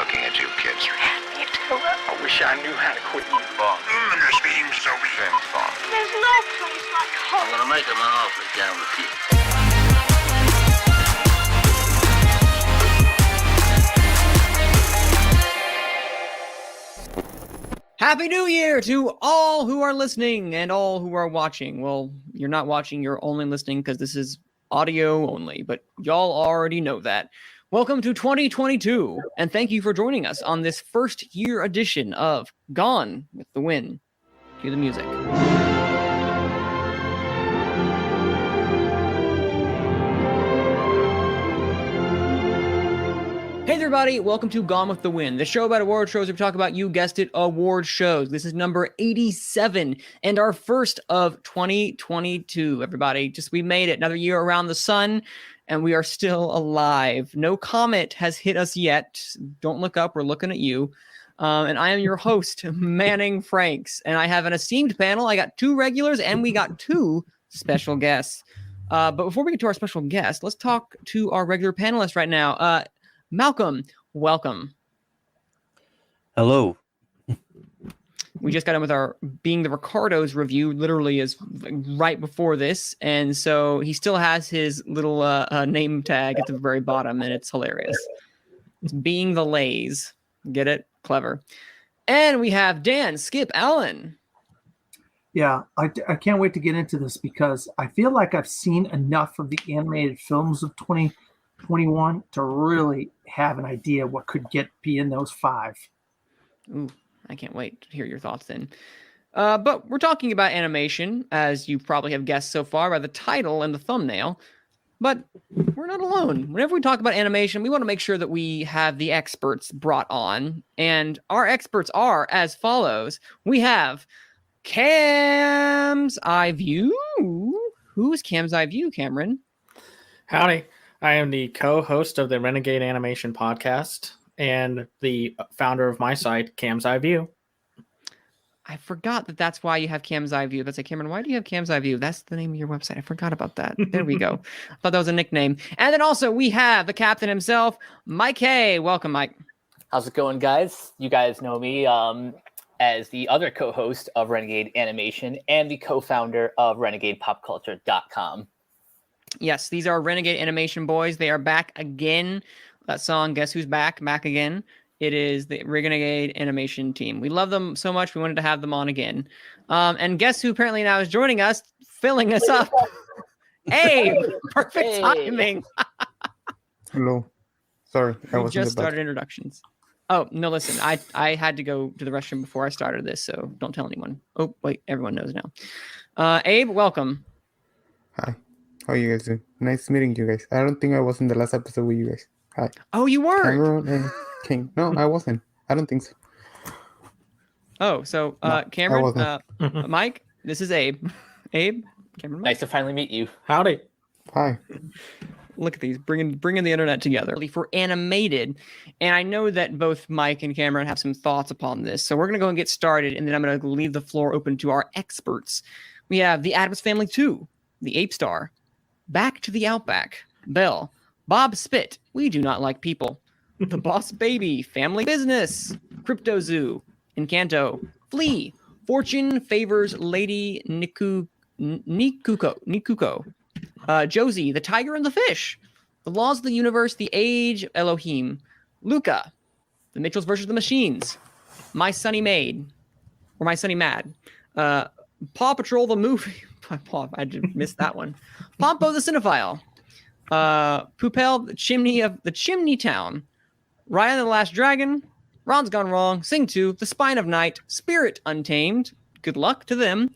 looking at you kids. You had me at hello. I wish I knew how to quit you. This seems so simple. There's no place like home. I'm gonna make him an offer down with you. Happy New Year to all who are listening and all who are watching. Well, you're not watching, you're only listening because this is audio only, but y'all already know that. Welcome to 2022, and thank you for joining us on this first year edition of Gone with the Wind. Cue the music. Hey everybody, welcome to Gone with the Wind, the show about award shows where we talk about, you guessed it, award shows. This is number 87 and our first of 2022, everybody. We made it, another year around the sun, and we are still alive. No comet has hit us yet. Don't look up, we're looking at you. And I am your host, Manning Franks, and I have an esteemed panel. I got two regulars and we got two special guests. But before we get to our special guest, let's talk to our regular panelists right now. Malcolm, welcome. Hello. We just got in with our Being the Ricardos review, literally is right before this. And so he still has his little name tag at the very bottom, and it's hilarious. It's Being the Lays. Get it? Clever. And we have Dan Skip Allen. Yeah, I can't wait to get into this because I feel like I've seen enough of the animated films of 2021 to really have an idea what could be in those five. Ooh, I can't wait to hear your thoughts then. But we're talking about animation, as you probably have guessed so far by the title and the thumbnail. But we're not alone. Whenever we talk about animation, we want to make sure that we have the experts brought on. And our experts are as follows. We have Cam's Eye View. Who is Cam's Eye View, Cameron? Howdy. I am the co-host of the Renegade Animation podcast and the founder of my site, Cam's Eye View. I forgot that's why you have Cam's Eye View. That's like, Cameron, why do you have Cam's Eye View? That's the name of your website. I forgot about that. There we go. I thought that was a nickname. And then also we have the captain himself, Mike Hay. Welcome, Mike. How's it going, guys? You guys know me as the other co-host of Renegade Animation and the co-founder of RenegadePopCulture.com. Yes, these are Renegade Animation boys. They are back again. That song, Guess Who's Back? Back again. It is the Renegade Animation team. We love them so much, we wanted to have them on again. And guess who apparently now is joining us, filling us up? Abe! Perfect timing. Hello. Sorry, I was just started introductions. Oh, no, listen. I had to go to the restroom before I started this, so don't tell anyone. Oh, wait, everyone knows now. Abe, welcome. Hi. How are you guys doing? Nice meeting you guys. I don't think I was in the last episode with you guys. Hi. Oh, you weren't? Cameron and King. No, I wasn't. I don't think so. Oh, so No, Cameron, Mike, this is Abe. Abe, Cameron, Mike. Nice to finally meet you. Howdy. Hi. Look at these, bringing the internet together for animated. And I know that both Mike and Cameron have some thoughts upon this. So we're going to go and get started, and then I'm going to leave the floor open to our experts. We have the Addams Family 2, the Ape Star, Back to the Outback, Belle, Bob Spit, We Do Not Like People, The Boss Baby, Family Business, Crypto Zoo, Encanto, Flea, Fortune Favors Lady Nikuko, Josie, The Tiger and the Fish, The Laws of the Universe, The Age of Elohim, Luca, The Mitchells versus the Machines, My Sunny Maid, or My Sunny Mad, Paw Patrol the Movie. I just missed that one. Pompo the Cinephile, Poopel, the Chimney Town, Ryan the Last Dragon, Ron's Gone Wrong, Sing 2, The Spine of Night, Spirit Untamed, good luck to them,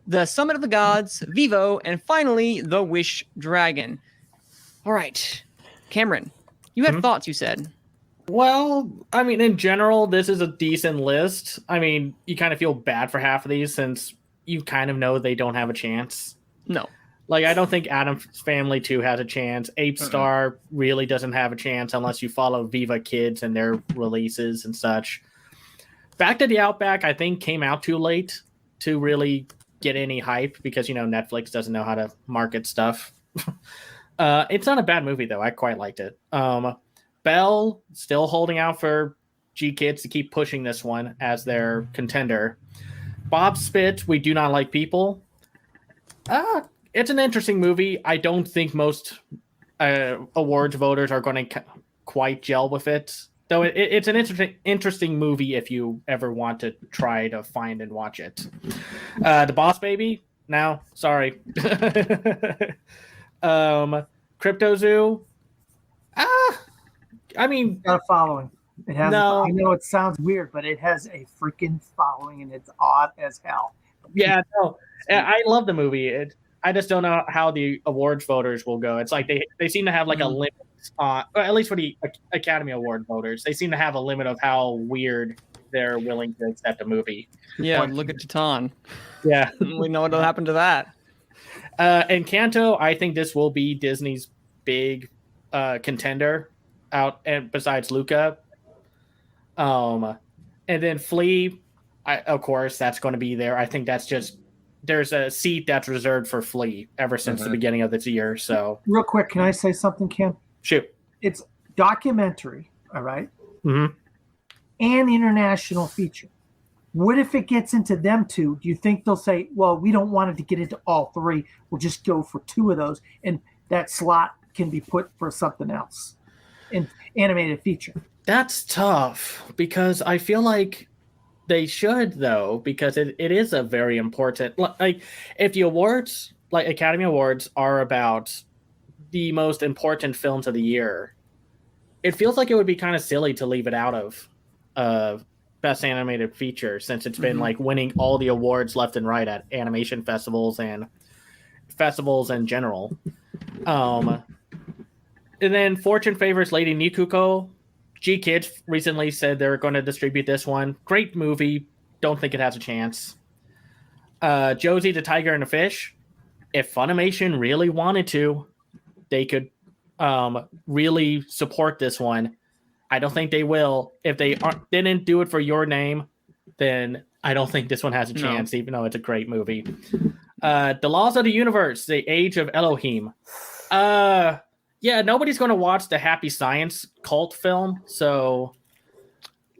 The Summit of the Gods, Vivo, and finally, The Wish Dragon. All right, Cameron, you had thoughts, you said. Well, I mean, in general, this is a decent list. I mean, you kind of feel bad for half of these since you kind of know they don't have a chance. No. Like, I don't think Addams Family 2 has a chance. Ape Star really doesn't have a chance unless you follow Viva Kids and their releases and such. Back to the Outback, I think, came out too late to really get any hype because, Netflix doesn't know how to market stuff. It's not a bad movie, though. I quite liked it. Bell still holding out for G Kids to keep pushing this one as their contender. Bob Spit, We Do Not Like People. It's an interesting movie. I don't think most awards voters are going to quite gel with it. Though it's an interesting movie if you ever want to try to find and watch it. The Boss Baby? No, sorry. Crypto Zoo? I mean... It's got a following. It has. No. I know it sounds weird, but it has a freaking following, and it's odd as hell. Yeah, no. I love the movie. I just don't know how the awards voters will go. It's like they seem to have like a limit on, or at least for the Academy Award voters, they seem to have a limit of how weird they're willing to accept a movie. Yeah, look at Titan. Yeah. We know what'll happen to that. And Kanto, I think this will be Disney's big contender out, and besides Luca. And then Flea, of course, that's going to be there. I think that's just, there's a seat that's reserved for Flea ever since the beginning of this year. So Real quick, can I say something, Kim? shoot. It's documentary, all right, Mm-hmm. and international feature. What if it gets into them two? Do you think they'll say, well, we don't want it to get into all three. We'll just go for two of those, and that slot can be put for something else in animated feature? That's tough because I feel like they should, though, because it is a very important, like, if the awards, like Academy Awards, are about the most important films of the year, it feels like it would be kind of silly to leave it out of Best Animated Feature, since it's been like winning all the awards left and right at animation festivals and festivals in general. And then Fortune Favors Lady Nikuko. G Kids recently said they're going to distribute this one. Great movie. Don't think it has a chance. Josie the Tiger and the Fish. If Funimation really wanted to, they could really support this one. I don't think they will. If they didn't do it for Your Name, then I don't think this one has a chance, even though it's a great movie. The Laws of the Universe, The Age of Elohim. Yeah, nobody's going to watch the Happy Science cult film, so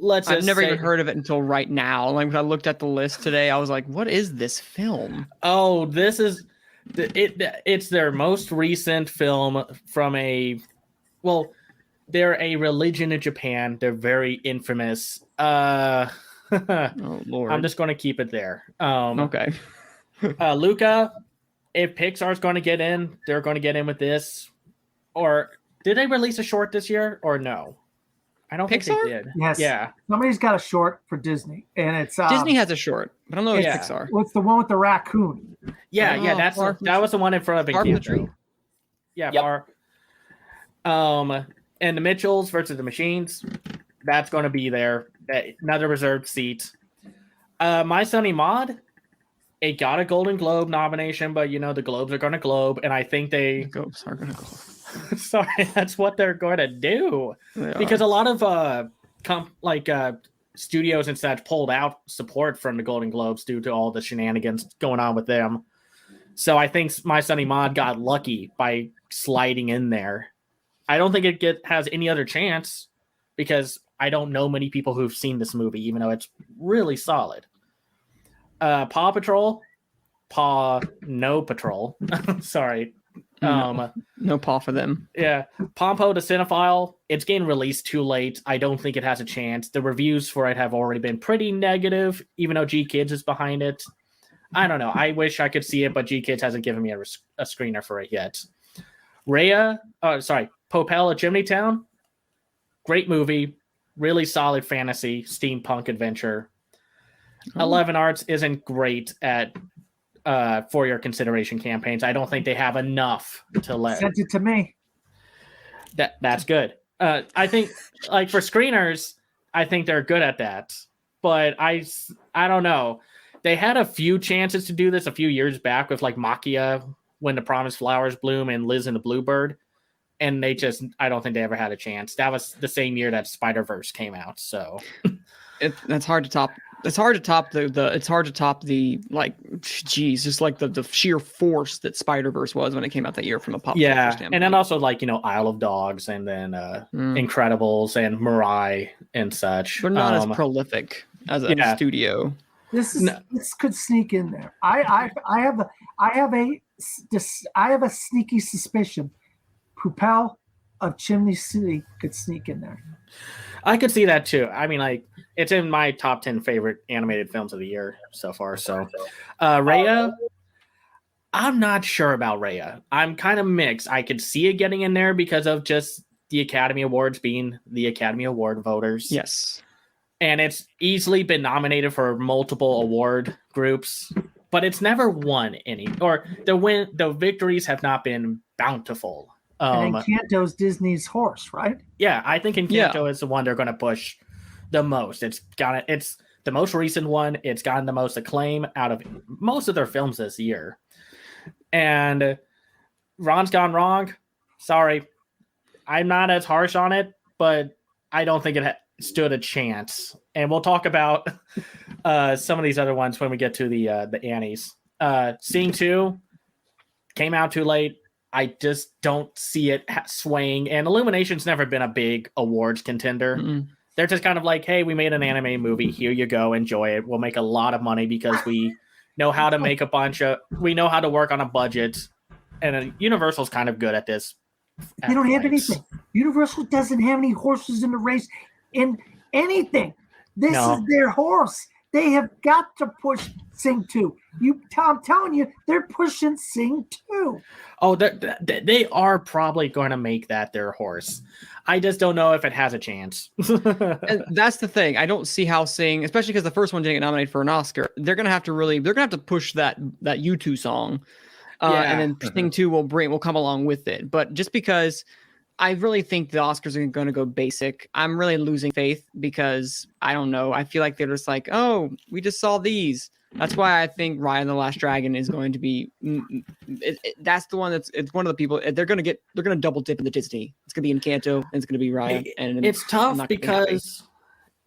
I've never even heard of it until right now. Like when I looked at the list today, I was like, "What is this film?" Oh, this is it's their most recent film from they're a religion in Japan. They're very infamous. Oh Lord. I'm just going to keep it there. Okay. Luca, if Pixar's going to get in, they're going to get in with this. Or did they release a short this year or no? I don't think they did. Yes. Yeah. Somebody's got a short for Disney, and it's Disney has a short, but I don't know if yeah. it's Pixar. What's the one with the raccoon? Yeah, Oh, yeah, that was the one in front of Far from the Encanto. Tree. Yeah, Yep. Far. And the Mitchells versus the Machines, that's going to be there. Another reserved seat. My Sonny Maud, it got a Golden Globe nomination, but the Globes are going to globe, and I think The Globes are gonna go. sorry, that's what they're going to do. Because a lot of studios and such pulled out support from the Golden Globes due to all the shenanigans going on with them. So I think My Sonny Maud got lucky by sliding in there. I don't think it has any other chance because I don't know many people who've seen this movie, even though it's really solid. Paw Patrol, No Patrol. Sorry. No paw for them. Yeah. Pompo the Cinephile, it's getting released too late. I don't think it has a chance. The reviews for it have already been pretty negative, even though G Kids is behind it. I don't know. I wish I could see it, but G Kids hasn't given me a screener for it yet. Popel at Chimney Town. Great movie. Really solid fantasy, steampunk adventure. 11 Arts isn't great at for your consideration campaigns. I don't think they have enough to let. Sent it to me. That's good. I think like for screeners, I think they're good at that. But I don't know. They had a few chances to do this a few years back with like Makia, When the Promised Flowers Bloom, and Liz and the Bluebird. And I don't think they ever had a chance. That was the same year that Spider-Verse came out. So That's hard to top It's hard to top it's hard to top the like, geez, just like the sheer force that Spider-Verse was when it came out that year from a pop culture standpoint. And then also like Isle of Dogs and then Incredibles and Mirai and such. They're not as prolific as a studio. This could sneak in there. I have a sneaky suspicion. Propel of Chimney City could sneak in there. I could see that too. I mean, like, it's in my top 10 favorite animated films of the year so far. So, Raya, I'm not sure about Raya. I'm kind of mixed. I could see it getting in there because of just the Academy Awards being the Academy Award voters. Yes. And it's easily been nominated for multiple award groups, but it's never won any, or the victories have not been bountiful. And Encanto's Disney's horse, right? Yeah, I think Encanto is the one they're going to push the most. It's the most recent one. It's gotten the most acclaim out of most of their films this year. And Ron's Gone Wrong. Sorry, I'm not as harsh on it, but I don't think it stood a chance. And we'll talk about some of these other ones when we get to the Annies. Sing 2 came out too late. I just don't see it swaying. And Illumination's never been a big awards contender. Mm-mm. They're just kind of like, hey, we made an anime movie. Here you go. Enjoy it. We'll make a lot of money because we know how to make we know how to work on a budget. And Universal's kind of good at this. They don't have anything. Universal doesn't have any horses in the race in anything. This is their horse. They have got to push Sing 2. I'm telling you, they're pushing Sing 2. Oh, they are probably going to make that their horse. I just don't know if it has a chance. And that's the thing. I don't see how Sing, especially because the first one didn't get nominated for an Oscar. They're gonna have to push that U2 song, and then Sing 2 will come along with it. But just because I really think the Oscars are going to go basic, I'm really losing faith because I don't know. I feel like they're just like, oh, we just saw these. That's why I think Raya and the Last Dragon is going to be. That's the one it's one of the people they're going to double dip into Disney. It's going to be Encanto and it's going to be Raya. And it's tough because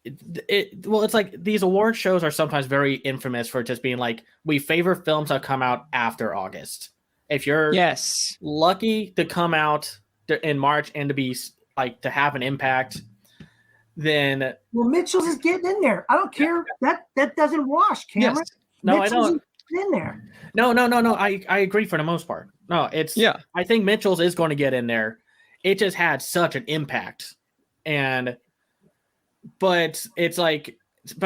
it's like these award shows are sometimes very infamous for just being like, we favor films that come out after August. If you're lucky to come out in March and to be like to have an impact, then Mitchell's is getting in there. I don't care. That doesn't wash, Cameron. Yes. No, Mitchell's I don't. In there. No. I agree for the most part. No, I think Mitchell's is going to get in there. It just had such an impact, but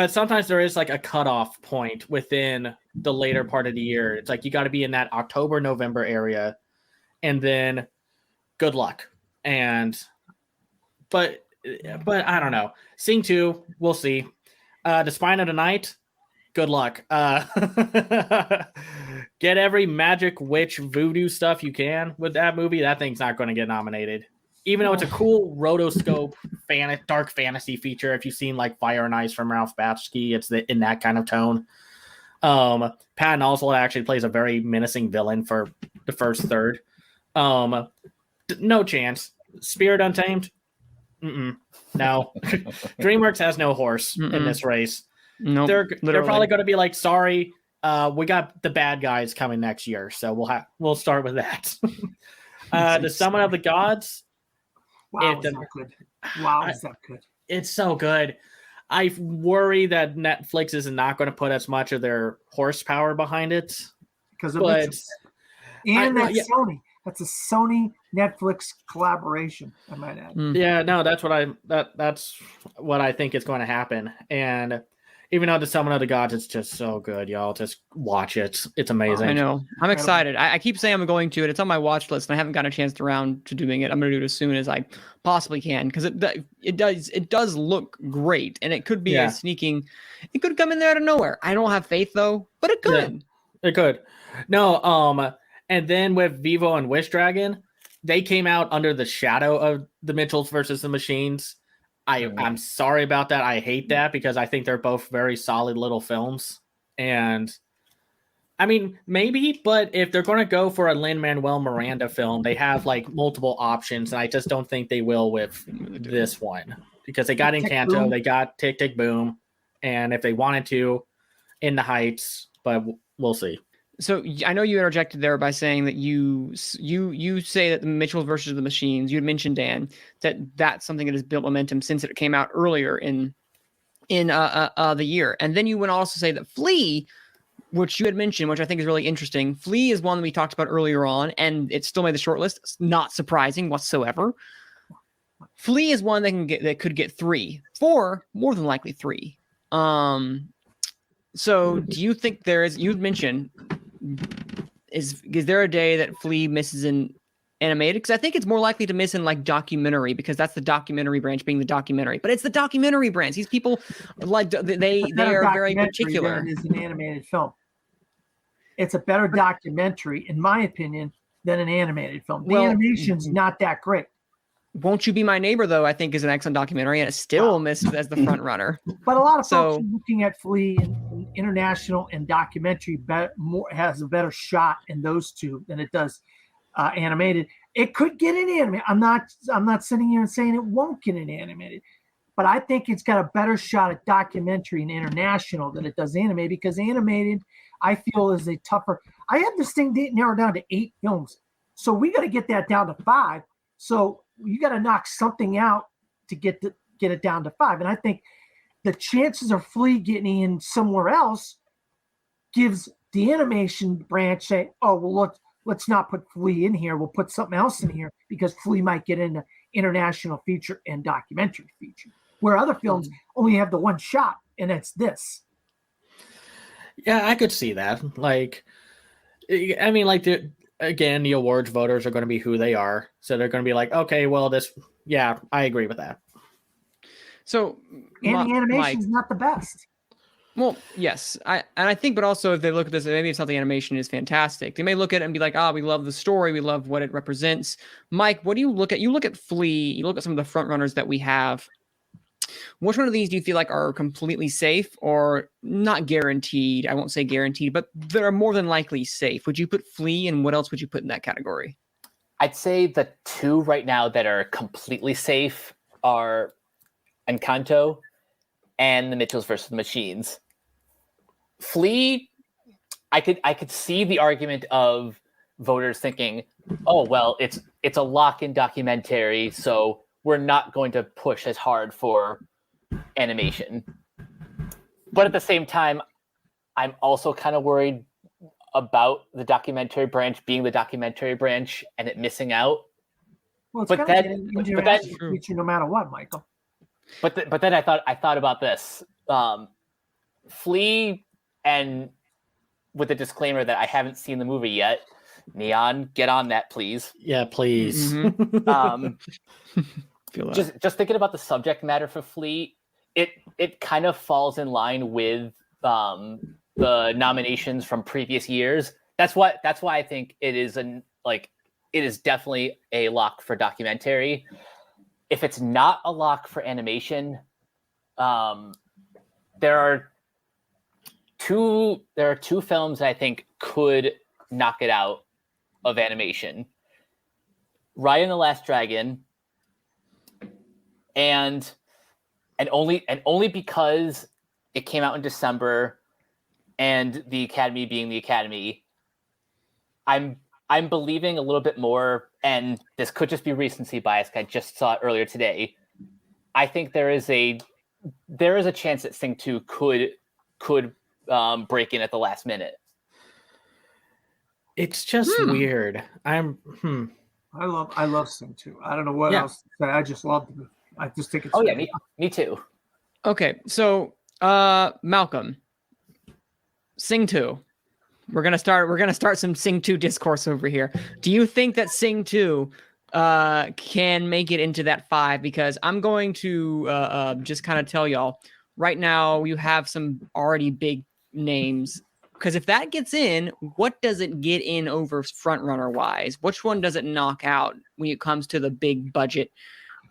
sometimes there is like a cutoff point within the later part of the year. It's like you got to be in that October, November area, and then good luck. But I don't know. Sing 2, we'll see. The Spine of the Night, good luck. Get every magic, witch, voodoo stuff you can with that movie. That thing's not going to get nominated. Even though it's a cool rotoscope dark fantasy feature. If you've seen like Fire and Ice from Ralph Bakshi, it's in that kind of tone. Patton also actually plays a very menacing villain for the first third. No chance. Spirit Untamed? No. DreamWorks has no horse in this race. No, they're probably going to be like, sorry, we got the bad guys coming next year, so we'll start with that. The Summon of the Gods. Wow, is that good? Wow, is that good? It's so good. I worry that Netflix is not going to put as much of their horsepower behind it because of Sony. That's a Sony Netflix collaboration, I might add. Yeah, no, that's what I think is going to happen. And even though the Summon of the Gods, it's just so good, y'all. Just watch it. It's amazing. I know. I'm excited. I keep saying I'm going to it. It's on my watch list, and I haven't gotten a chance around to doing it. I'm going to do it as soon as I possibly can because it does look great, and it could be a sneaking. It could come in there out of nowhere. I don't have faith though, but it could. Yeah, it could. No. And then with Vivo and Wish Dragon, they came out under the shadow of the Mitchells versus the Machines. I'm sorry about that. I hate that because I think they're both very solid little films. And I mean, maybe, but if they're going to go for a Lin-Manuel Miranda film, they have like multiple options. And I just don't think they will with this one because they got Encanto, they got Tick, Tick, Boom. and if they wanted to, In the Heights, but we'll see. So I know you interjected there by saying that you say that the Mitchells versus the Machines. You had mentioned, Dan, that's something that has built momentum since it came out earlier in the year, and then you went also say that Flea, which you had mentioned, which I think is really interesting. Flea is one that we talked about earlier on, and it still made the shortlist. It's not surprising whatsoever. Flea is one that could get 3, 4, more than likely 3. So do you think there is? You'd mentioned is there a day that Flea misses in animated? Because I think it's more likely to miss in like documentary, because that's the documentary branch being the documentary. But it's the documentary branch. These people like they are very particular. Than it is an animated film. It's a better documentary, in my opinion, than an animated film. The animation's not that great. Won't You Be My Neighbor, though, I think is an excellent documentary, and it still missed as the front runner. But a lot of folks are looking at Flea and international and documentary has a better shot in those two than it does animated. It could get an animated. I'm not sitting here and saying it won't get an animated, but I think it's got a better shot at documentary and international than it does animated, because animated, I feel, is a tougher. I have this thing narrowed down to 8 films, so we got to get that down to 5. So you got to knock something out to get it down to 5. And I think the chances of Flea getting in somewhere else gives the animation branch say, oh, well, let's not put Flea in here. We'll put something else in here, because Flea might get into international feature and documentary feature, where other films only have the one shot, and it's this. Yeah, I could see that. Like, I mean, like, again, the awards voters are going to be who they are. So they're going to be like, okay, well, yeah, I agree with that. So, and the animation is not the best. Well, yes, I think, but also if they look at this, maybe it's not the animation is fantastic. They may look at it and be like, we love the story, we love what it represents. Mike, what do you look at? You look at Flea, you look at some of the front runners that we have. Which one of these do you feel like are completely safe or not guaranteed? I won't say guaranteed, but they're more than likely safe. Would you put Flea, and what else would you put in that category? I'd say the 2 right now that are completely safe are Encanto and the Mitchells versus the Machines. Flea, I could see the argument of voters thinking, oh, well, it's a lock-in documentary, so we're not going to push as hard for animation. But at the same time, I'm also kind of worried about the documentary branch being the documentary branch and it missing out. Well, it's going to get an international feature no matter what, Michael. But then I thought about this. Flea, and with the disclaimer that I haven't seen the movie yet, Neon, get on that, please. Yeah, please. Just thinking about the subject matter for Flea, it kind of falls in line with the nominations from previous years. That's why I think it is definitely a lock for documentary. If it's not a lock for animation, there are two films that I think could knock it out of animation. Raya and the Last Dragon, and only because it came out in December and the Academy being the Academy, I'm believing a little bit more, and this could just be recency bias. I just saw it earlier today. I think there is a chance that Sing 2 could break in at the last minute. It's just weird. I love Sing 2. I don't know what else to say. I just love it. I just think it's. Oh yeah, me too. Okay, so Malcolm, Sing 2. We're gonna start some Sing 2 discourse over here. Do you think that Sing 2 can make it into that 5? Because I'm going to just kind of tell y'all right now, you have some already big names. Because if that gets in, what does it get in over frontrunner wise? Which one does it knock out when it comes to the big budget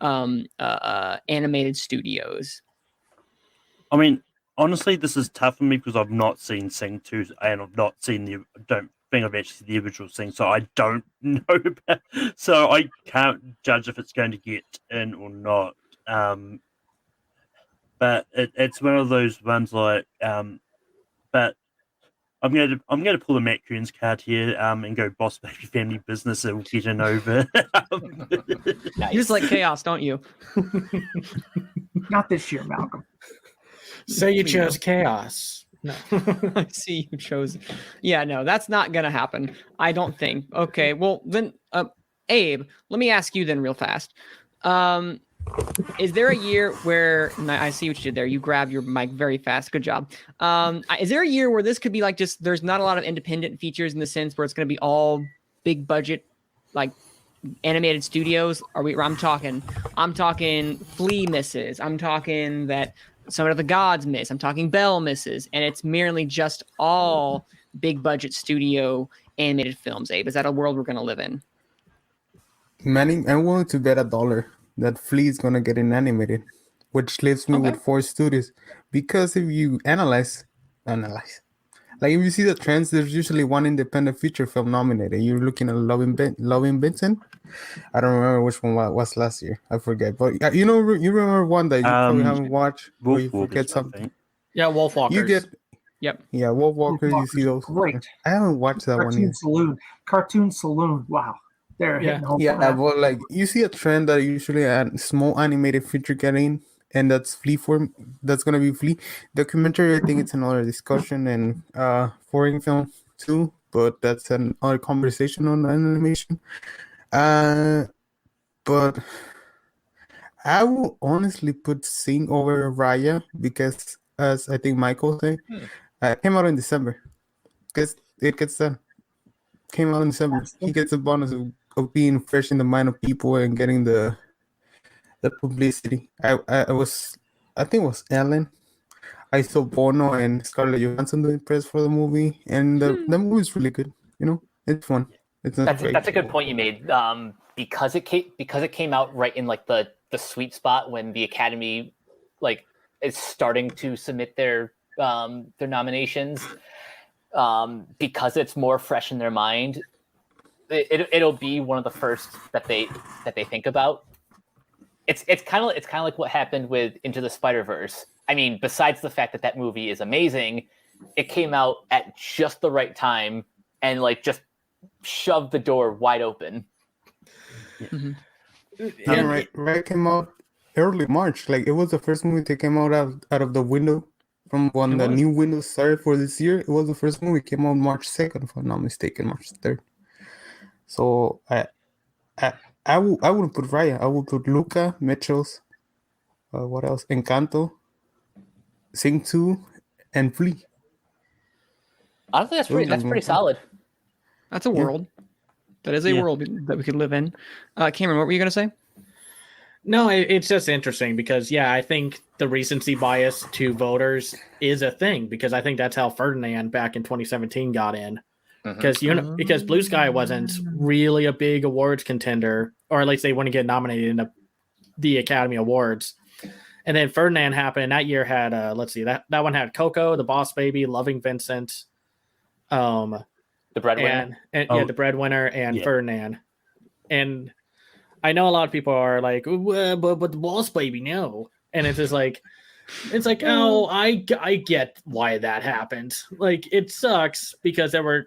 animated studios? I mean, honestly, this is tough for me because I've not seen Sing 2 and I've not seen don't think I've actually seen the original Sing, so I don't know about, so I can't judge if it's going to get in or not. but it's one of those ones like but I'm gonna pull a Matt Kearns card here and go boss baby family business. It will get an over. You just like chaos, don't you? Not this year, Malcolm. So you chose chaos. No. I see you chose. Yeah, no, that's not gonna happen. I don't think. Okay, well then, Abe, let me ask you then, real fast. Is there a year where I see what you did there? You grabbed your mic very fast. Good job. Is there a year where this could be like just there's not a lot of independent features in the sense where it's going to be all big budget, like animated studios? I'm talking Flea misses. I'm talking that Summit of the Gods miss. I'm talking Belle misses, and it's merely just all big budget studio animated films. Abe, is that a world we're going to live in? Manning, I'm willing to bet $1 that Flea is gonna get animated, which leaves me with 4 studios. Because if you analyze, like if you see the trends, there's usually one independent feature film nominated. You're looking at Loving Vincent. I don't remember which one was last year. I forget, but you remember one that you probably haven't watched where you forget something. Yeah, Wolfwalkers. You get. Yep. Yeah, Wolfwalkers. You see those? Great. I haven't watched that one yet. Cartoon Saloon. Wow. They're hitting home. Yeah, but like you see a trend that usually a small animated feature getting, and that's Flea form. That's gonna be Flea. Documentary, I think it's another discussion, and foreign film too. But that's another conversation on animation. But I will honestly put Sing over Raya because, as I think Michael said, it came out in December. Because it gets done. Came out in December. He gets a bonus of being fresh in the mind of people and getting the publicity. I think it was Ellen. I saw Bono and Scarlett Johansson doing press for the movie, and the movie is really good. It's fun. It's not That's a good point you made. Because it came out right in like the sweet spot when the Academy like is starting to submit their nominations. Because it's more fresh in their mind, it'll be one of the first that they think about. It's kind of like what happened with Into the Spider-Verse. I mean, besides the fact that movie is amazing, it came out at just the right time and like just shoved the door wide open. Yeah. Mm-hmm. Right came out early March. Like it was the first movie that came out of the window. From when the new window started for this year, it was the first movie. It came out March 2nd, if I'm not mistaken, March 3rd. So I wouldn't put Raya. I would put Luca, Mitchell's, what else? Encanto, Sing 2, and Flea. Honestly, that's pretty solid. That's a world. That is a world that we could live in. Cameron, what were you going to say? No, it's just interesting because, I think the recency bias to voters is a thing because I think that's how Ferdinand back in 2017 got in. Because because Blue Sky wasn't really a big awards contender, or at least they wouldn't get nominated in the Academy Awards. And then Ferdinand happened, and that year had that one had Coco, The Boss Baby, Loving Vincent, the Breadwinner, the Breadwinner, and Ferdinand. And I know a lot of people are like, but The Boss Baby, no. And it's just like, oh, I get why that happened. Like, it sucks because there were,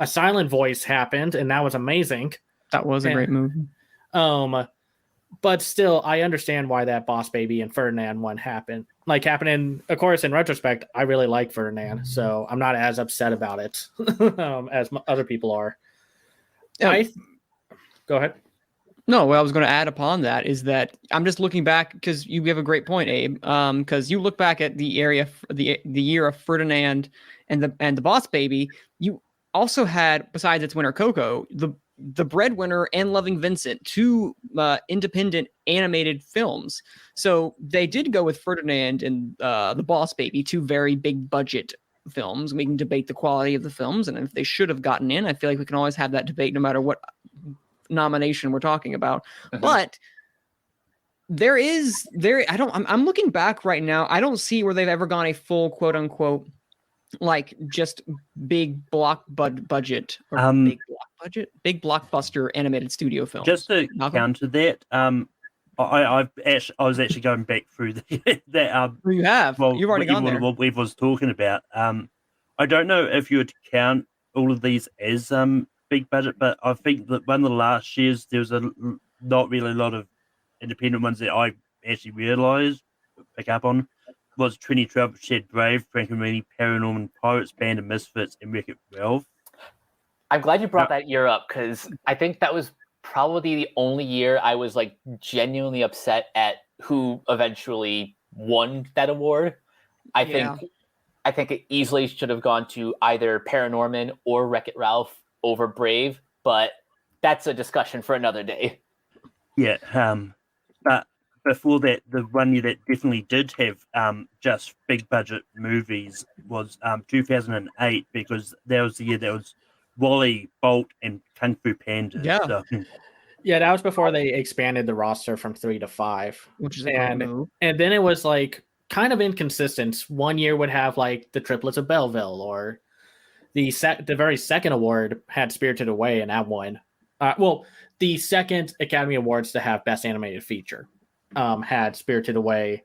a silent voice happened, and that was amazing. That was a great movie. But still, I understand why that Boss Baby and Ferdinand one happened. And of course, in retrospect, I really like Ferdinand, so I'm not as upset about it as other people are. Go ahead. No, what I was going to add upon that is that I'm just looking back because you have a great point, Abe. Because you look back at the year of Ferdinand and the Boss Baby, you also had, besides its winner Coco, the Breadwinner and Loving Vincent, two independent animated films. So they did go with Ferdinand and the Boss Baby, two very big budget films. We can debate the quality of the films and if they should have gotten in. I feel like we can always have that debate no matter what nomination we're talking about. But I'm looking back right now. I don't see where they've ever gone a full quote unquote like just big budget or big blockbuster animated studio film. Just to counter that, I was actually going back through that. You have. Well, You've already gone there. What we was talking about. I don't know if you would count all of these as big budget, but I think that one of the last years there was not really a lot of independent ones that I actually realized pick up on. Was 2012 Shed Brave, Frankenweenie, Paranorman, Pirates, Band of Misfits, and Wreck-It Ralph. I'm glad you brought that year up because I think that was probably the only year I was like genuinely upset at who eventually won that award. I think it easily should have gone to either Paranorman or Wreck-It Ralph over Brave, but that's a discussion for another day. Yeah, but before that, the one year that definitely did have just big budget movies was 2008, because that was the year that was Wally, Bolt, and Kung Fu Panda. Yeah. So, Yeah, that was before they expanded the roster from 3 to 5, which is a great move. And then it was like kind of inconsistent. One year would have like the Triplets of Belleville, or the very second award had Spirited Away, and that won. The second Academy Awards to have Best Animated Feature had Spirited Away,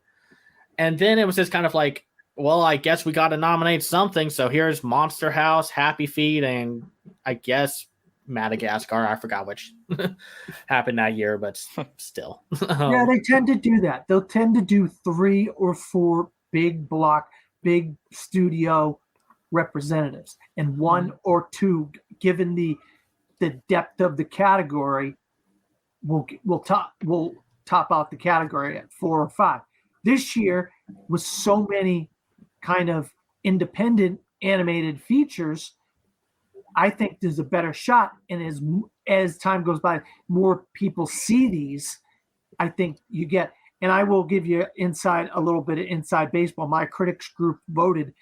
and then it was just kind of like, well, I guess we got to nominate something. So here's Monster House, Happy Feet, and I guess Madagascar. I forgot which happened that year, but still. Yeah, they tend to do that. They'll tend to do 3 or 4 big studio representatives, and 1 or 2, given the depth of the category, will top out the category at 4 or 5. This year, with so many kind of independent animated features, I think there's a better shot. And as time goes by, more people see these, I think you get. And I will give you a little bit of inside baseball. My critics group voted.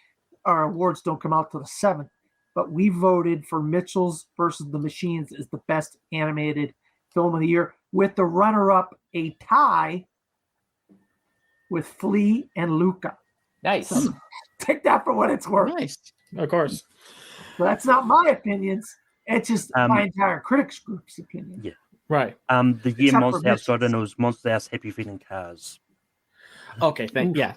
Our awards don't come out till the 7th, but we voted for Mitchell's versus the Machines as the best animated film of the year, with the runner-up a tie with Flea and Luca. Nice. So take that for what it's worth. Nice. Of course. But that's not my opinions. It's just my entire critics group's opinion. Yeah. Right. The year Except Monster for House got in, Misfits. it was Monster House, Happy Feet, and Cars. Okay, yeah.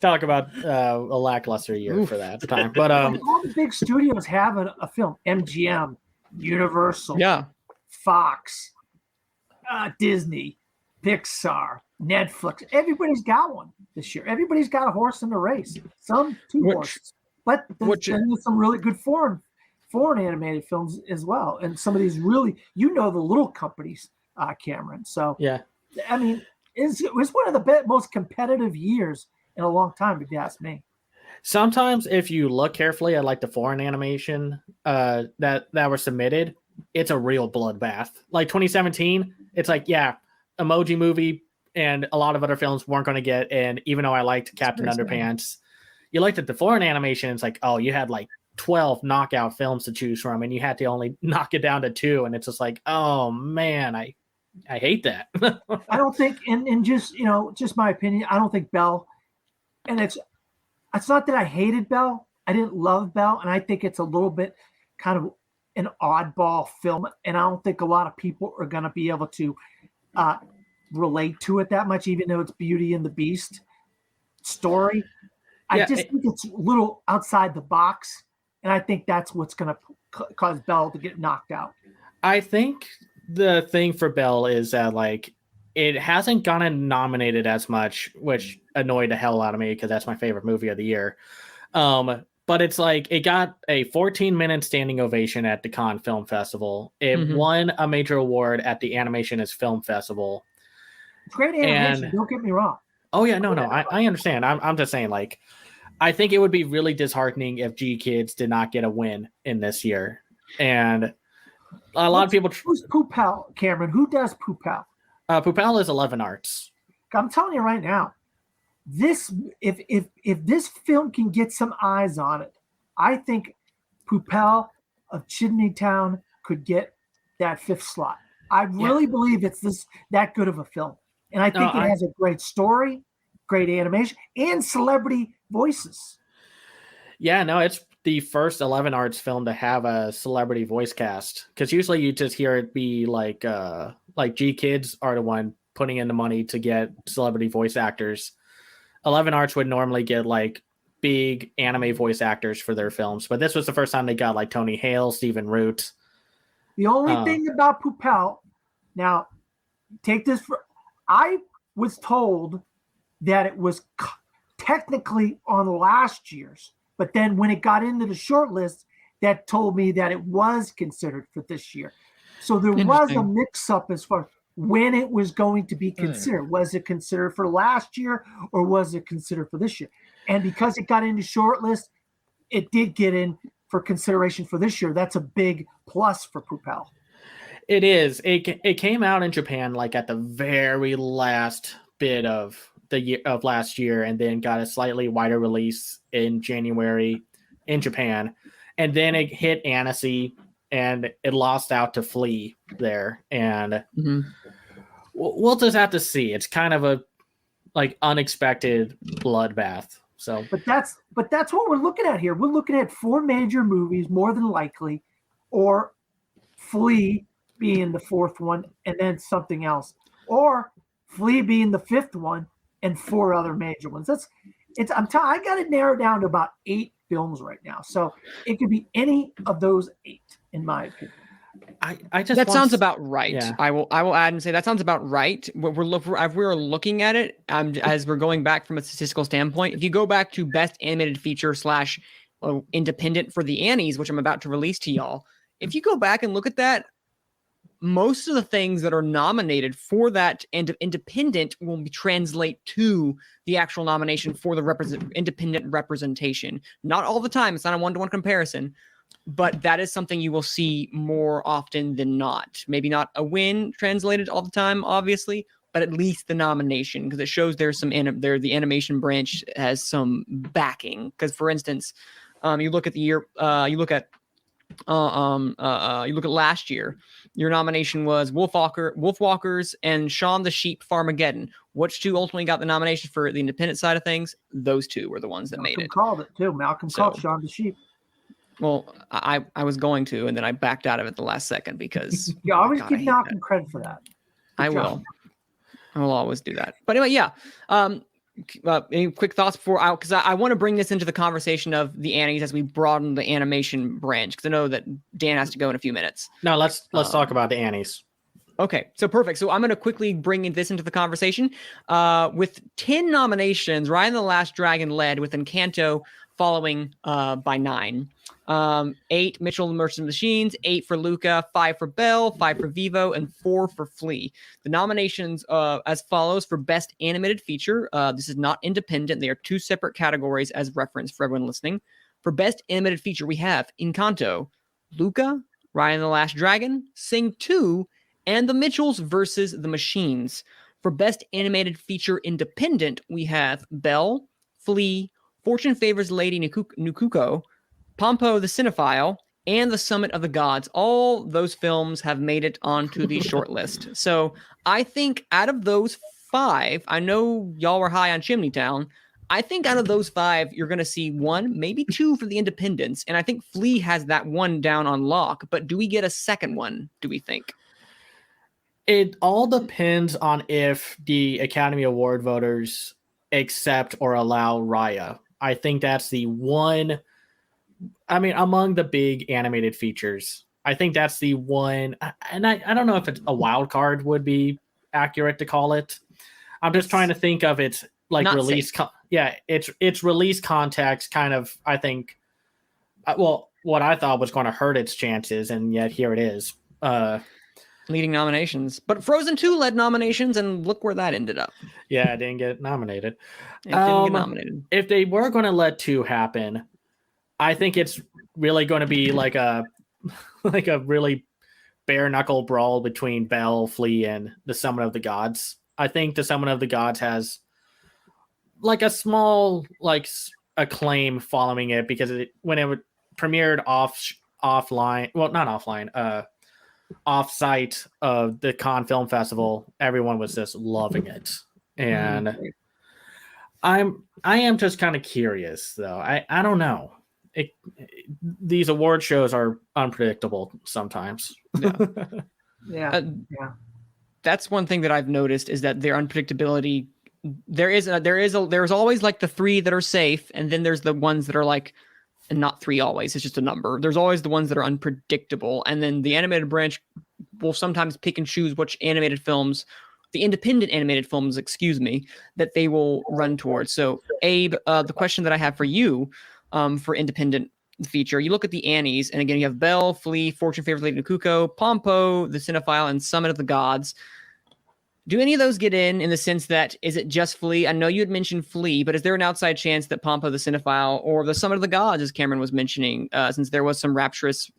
Talk about a lackluster year for that time. But all the big studios have a film. MGM, Universal, Fox, Disney, Pixar, Netflix. Everybody's got one this year. Everybody's got a horse in the race. Some 2 horses. But there's some really good foreign animated films as well. And some of these really, the little companies, Cameron. So, yeah. I mean, it was one of the most competitive years in a long time, if you ask me. Sometimes if you look carefully at like the foreign animation that were submitted, it's a real bloodbath. Like 2017, it's like, yeah, Emoji Movie and a lot of other films weren't going to get in, even though I liked Captain Underpants. You looked at the foreign animation, it's like, oh, you had like 12 knockout films to choose from, and you had to only knock it down to 2, and it's just like, oh man, I hate that. I don't think, and just my opinion, I don't think Belle, and it's not that I hated Belle. I didn't love Belle, and I think it's a little bit kind of an oddball film, and I don't think a lot of people are going to be able to relate to it that much, even though it's Beauty and the Beast story. I just think it's a little outside the box, and I think that's what's going to cause Belle to get knocked out. I think the thing for Belle is that like it hasn't gotten nominated as much, which annoyed the hell out of me because that's my favorite movie of the year. But it's like it got a 14-minute standing ovation at the Cannes Film Festival. It won a major award at the Animationist Film Festival. It's great animation. Don't get me wrong. Oh yeah, no, I understand. I'm just saying, like, I think it would be really disheartening if G Kids did not get a win in this year. And a lot of people. Who's Poopal, Cameron? Who does Poopal? Poopal is 11 Arts. I'm telling you right now, if this film can get some eyes on it, I think Poopal of Chimney Town could get that 5th slot. I really believe it's that good of a film. And I think it has a great story, great animation, and celebrity voices. Yeah, no, it's the first 11 Arts film to have a celebrity voice cast. Because usually you just hear it be like like G Kids are the one putting in the money to get celebrity voice actors. 11 Arts would normally get like big anime voice actors for their films, but this was the first time they got like Tony Hale, Stephen Root. The only thing about Poupel, now take this for, I was told that it was technically on last year's, but then when it got into the short list, that told me that it was considered for this year. So there was a mix-up as far as when it was going to be considered. Was it considered for last year or was it considered for this year? And because it got into short list, it did get in for consideration for this year. That's a big plus for Poupel. It is. It came out in Japan like at the very last bit of the year of last year, and then got a slightly wider release in January in Japan, and then it hit Annecy and it lost out to Flea there, and we'll just have to see. It's kind of a like unexpected bloodbath. So, but that's what we're looking at here. We're looking at 4 major movies, more than likely, or Flea being the 4th one, and then something else, or Flea being the 5th one, and 4 other major ones. I got it narrowed down to about 8 films right now, so it could be any of those 8, in my opinion. That sounds about right. Yeah. I will add and say that sounds about right. We're looking at it as we're going back from a statistical standpoint. If you go back to best animated feature / independent for the Annies, which I'm about to release to y'all, if you go back and look at that, most of the things that are nominated for that independent will translate to the actual nomination for the independent representation. Not all the time. It's not a one-to-one comparison, but that is something you will see more often than not. Maybe not a win translated all the time, obviously, but at least the nomination, because it shows there's some the animation branch has some backing. Because for instance, you look at the year, you look at last year, your nomination was Wolfwalkers and Shaun the Sheep Farmageddon. Which 2 ultimately got the nomination for the independent side of things? Those 2 were the ones that made it. Called it too. Malcolm called Shaun the Sheep. Well, I was going to, and then I backed out of it the last second because you always give Malcolm credit for that. I will always do that. But anyway, yeah. Any quick thoughts before because I want to bring this into the conversation of the Annies as we broaden the animation branch, because I know that Dan has to go in a few minutes. No, let's talk about the Annies. Okay, so perfect. So I'm going to quickly bring this into the conversation. With 10 nominations, Raya and the Last Dragon led, with Encanto following by 9. 8 Mitchell and the Merchant Machines, 8 for Luca, 5 for Belle, 5 for Vivo, and 4 for Flea. The nominations as follows for Best Animated Feature. This is not independent. They are 2 separate categories as reference for everyone listening. For Best Animated Feature, we have Encanto, Luca, Raya and the Last Dragon, Sing 2, and The Mitchells versus the Machines. For Best Animated Feature Independent, we have Belle, Flea, Fortune Favors Lady Nukuko, Pompo the Cinephile, and The Summit of the Gods. All those films have made it onto the short list. So I think out of those 5, I know y'all were high on Chimney Town. I think out of those 5, you're going to see 1, maybe 2 for the independents. And I think Flea has that one down on lock. But do we get a second one, do we think? It all depends on if the Academy Award voters accept or allow Raya. I think that's the one. I mean, among the big animated features, I think that's the one. And I don't know if it's a wild card would be accurate to call it. I'm just trying to think of its like not release. Its release context kind of, I think, what I thought was going to hurt its chances. And yet here it is. Leading nominations, but Frozen 2 led nominations, and look where that ended up. Yeah, it didn't get nominated. If they were going to let 2 happen, I think it's really going to be like a really bare knuckle brawl between Belle, Flea, and The Summit of the Gods. I think The Summit of the Gods has like a small acclaim following it because when it premiered offline, well, not offline, off-site of the Cannes Film Festival, everyone was just loving it, and I am just kind of curious though. I don't know. These award shows are unpredictable sometimes. Yeah. that's one thing that I've noticed is that their unpredictability. There's always like the 3 that are safe, and then there's the ones that are like, and not 3 always. It's just a number. There's always the ones that are unpredictable, and then the animated branch will sometimes pick and choose which animated films, the independent animated films, that they will run towards. So, Abe, the question that I have for you, for independent feature, you look at the Annies, and again, you have Belle, Flea, Fortune Favors Lady Nakuko, Pompo, The Cinephile, and Summit of the Gods. Do any of those get in the sense that, is it just Flea? I know you had mentioned Flea, but is there an outside chance that Pompo the Cinephile or the Summit of the Gods, as Cameron was mentioning, since there was some rapturous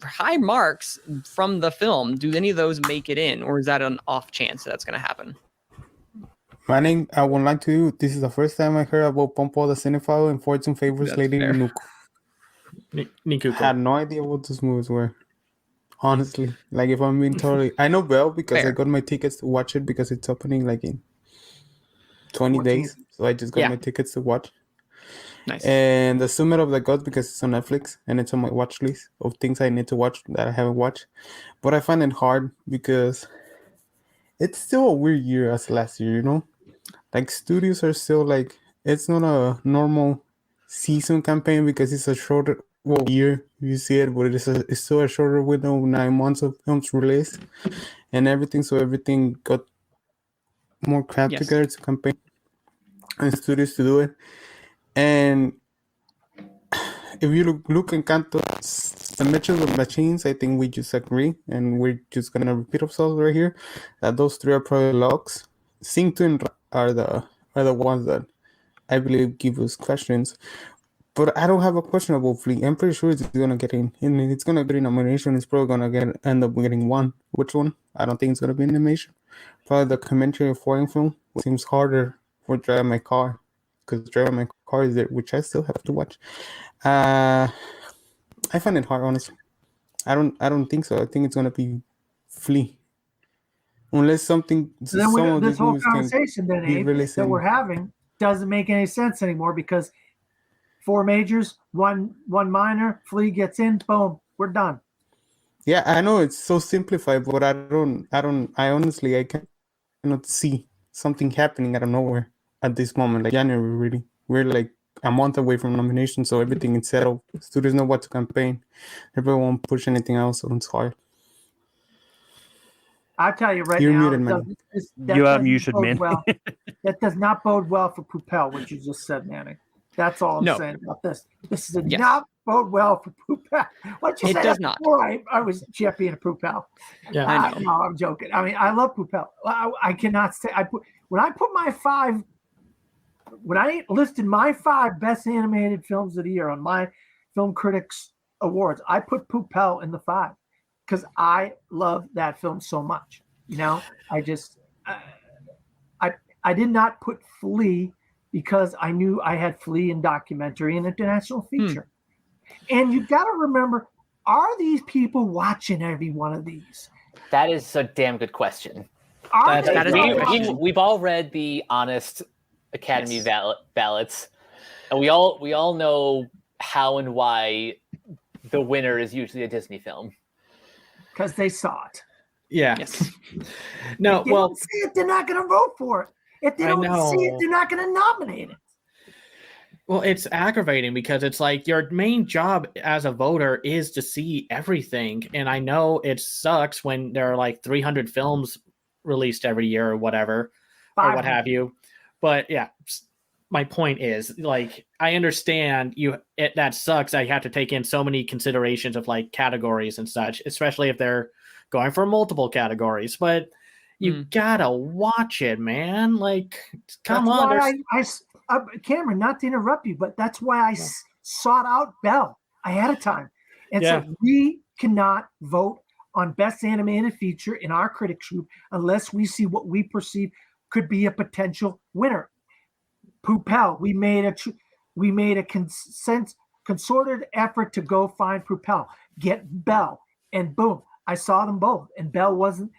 high marks from the film, do any of those make it in, or is that an off chance that's going to happen? Manning, I would like to. This is the first time I heard about Pompo the Cinephile and Fortune Favors Lady Nakuko. I had no idea what those movies were. Honestly, like if I'm being totally, I know Belle because I got my tickets to watch it because it's opening like in 20 days. So I just got my tickets to watch. Nice. And The Summit of the Gods because it's on Netflix and it's on my watch list of things I need to watch that I haven't watched. But I find it hard because it's still a weird year as last year, you know? Like studios are still like, it's not a normal season campaign because it's a shorter year. You see it, but it's still a shorter window, 9 months of films released and everything. So everything got more crap together to campaign and studios to do it. And if you look in Canto, the Mitchell of Machines, I think we just agree, and we're just gonna repeat ourselves right here that those 3 are probably locks. Sing Twin are the ones that I believe give us questions. But I don't have a question about Flea. I'm pretty sure it's gonna get in. And it's gonna get in nomination. It's probably gonna end up getting one. Which one? I don't think it's gonna be animation. Probably the commentary of foreign film. It seems harder for Drive My Car, because Drive My Car is there, which I still have to watch. I find it hard, honestly. I don't think so. I think it's gonna be Flea, unless something. Then this whole conversation then, Abe, that we're having doesn't make any sense anymore because 4 majors, one minor, Flea gets in, boom, we're done. Yeah, I know it's so simplified, but I honestly cannot see something happening out of nowhere at this moment. Like January, really, we're like a month away from nomination, so everything is settled. Studios know what to campaign. Everyone won't push anything else, so it's hard. I'll tell you right You're now, muted, man. you are muted, man. Well. That does not bode well for Poupel, what you just said, Manning. That's all I'm saying about this. This does not bode well for Poupel. What you said does not. Before I was champion of Poupel. Yeah, I know. No, I'm joking. I mean, I love Poupel. I cannot say when I put my 5. When I listed my 5 best animated films of the year on my Film Critics Awards, I put Poupel in the 5 because I love that film so much. You know, I just I did not put Flea because I knew I had Flea in documentary and international feature. And you got to remember, are these people watching every one of these? That is a damn good question. We've all read the honest Academy ballots, and we all know how and why the winner is usually a Disney film because they saw it. Yeah. Yes. No. If they don't see it, they're not going to vote for it. If they don't see it, they're not going to nominate it. Well, it's aggravating because it's like your main job as a voter is to see everything. And I know it sucks when there are like 300 films released every year or whatever, or what have you. But yeah, my point is, like, I understand that sucks. I have to take in so many considerations of like categories and such, especially if they're going for multiple categories. But you gotta watch it, man. Like, come on. Cameron, not to interrupt you, but that's why I sought out Belle ahead of time and said we cannot vote on best animated feature in our critics group unless we see what we perceive could be a potential winner. Poupel, we made a concerted effort to go find Poupel, get Belle, and boom, I saw them both. And Belle wasn't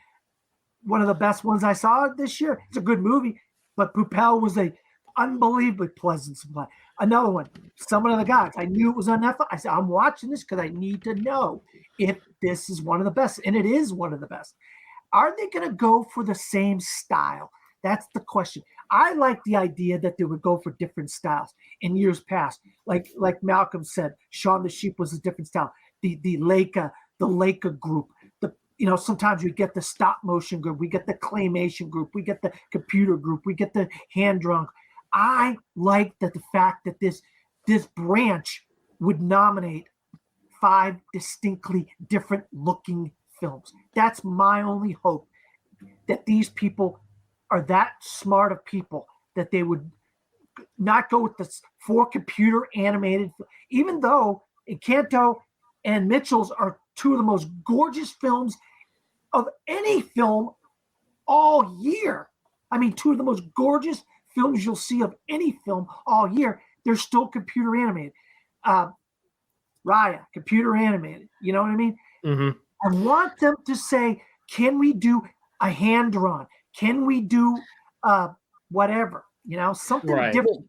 one of the best ones I saw this year. It's a good movie, but Poupel was a unbelievably pleasant supply. Another one, Summit of the Gods. I knew it was on Netflix. I said, I'm watching this because I need to know if this is one of the best, and it is one of the best. Are they going to go for the same style? That's the question. I like the idea that they would go for different styles in years past. Like Malcolm said, Shaun the Sheep was a different style. The Leica group. Sometimes we get the stop motion group, we get the claymation group, we get the computer group, we get the hand drawn. I like the fact that this branch would nominate 5 distinctly different looking films. That's my only hope, that these people are that smart of people that they would not go with the 4 computer animated, even though Encanto and Mitchell's are 2 of the most gorgeous films of any film all year. I mean, 2 of the most gorgeous films you'll see of any film all year. They're still computer animated. Raya, computer animated. You know what I mean? Mm-hmm. I want them to say, can we do a hand drawn? Can we do whatever? Something Right. different.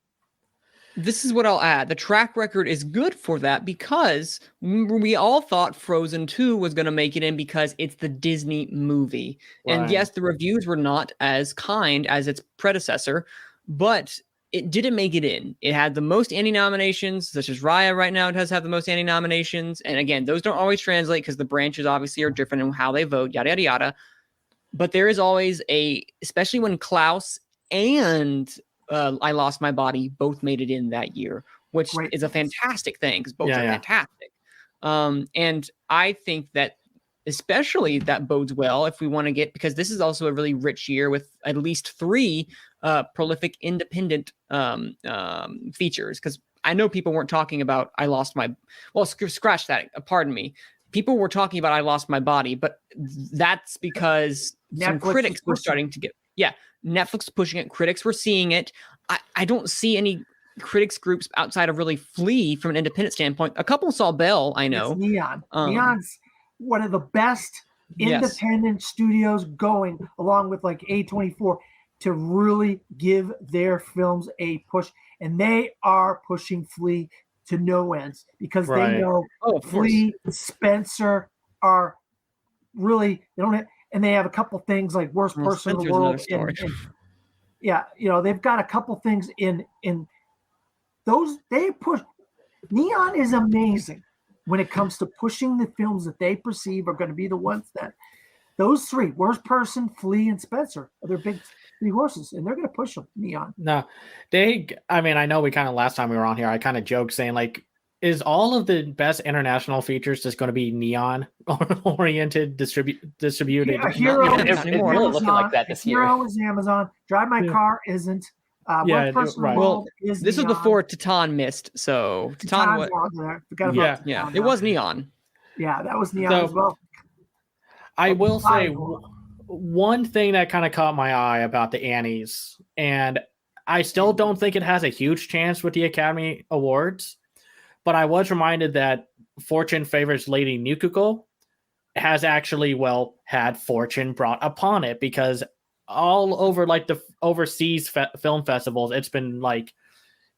This is what I'll add. The track record is good for that because we all thought Frozen 2 was going to make it in because it's the Disney movie. Right. And yes, the reviews were not as kind as its predecessor, but it didn't make it in. It had the most Annie nominations, such as Raya right now does have the most Annie nominations. And again, those don't always translate because the branches obviously are different in how they vote, yada, yada, yada. But there is always especially when Klaus and I Lost My Body both made it in that year, which is a fantastic thing because both are fantastic. And I think that especially that bodes well if we want to get, because this is also a really rich year with at least 3 prolific independent features. Because I know people weren't talking about scratch that. Pardon me. People were talking about I Lost My Body, but that's because some critics were starting to get, Netflix pushing it. Critics were seeing it. I don't see any critics groups outside of really Flea from an independent standpoint. A couple saw Bell, I know. It's Neon. Neon's one of the best independent studios going, along with like A24, to really give their films a push. And they are pushing Flea to no ends because they know Flea, Spencer are really, they don't have, and they have a couple things like worst person in the world. They've got a couple things in those. They push. Neon is amazing when it comes to pushing the films that they perceive are going to be the ones that those 3, worst person, Flea, and Spencer, are their big 3 horses, and they're going to push them. Neon. No, I know we kind of last time we were on here, I kind of joked saying like, is all of the best international features just going to be Neon oriented distributed? Yeah, Hero is really looking like that this year. Hero is Amazon. Drive My Car isn't. One person well, is this Neon. was before Titan missed, so Titan was Titan it was Neon. Yeah, that was Neon as well. I will say one thing that kind of caught my eye about the Annies, and I still don't think it has a huge chance with the Academy Awards, but I was reminded that Fortune Favors Lady Nukuko has actually, had fortune brought upon it, because all over like the overseas film festivals, it's been like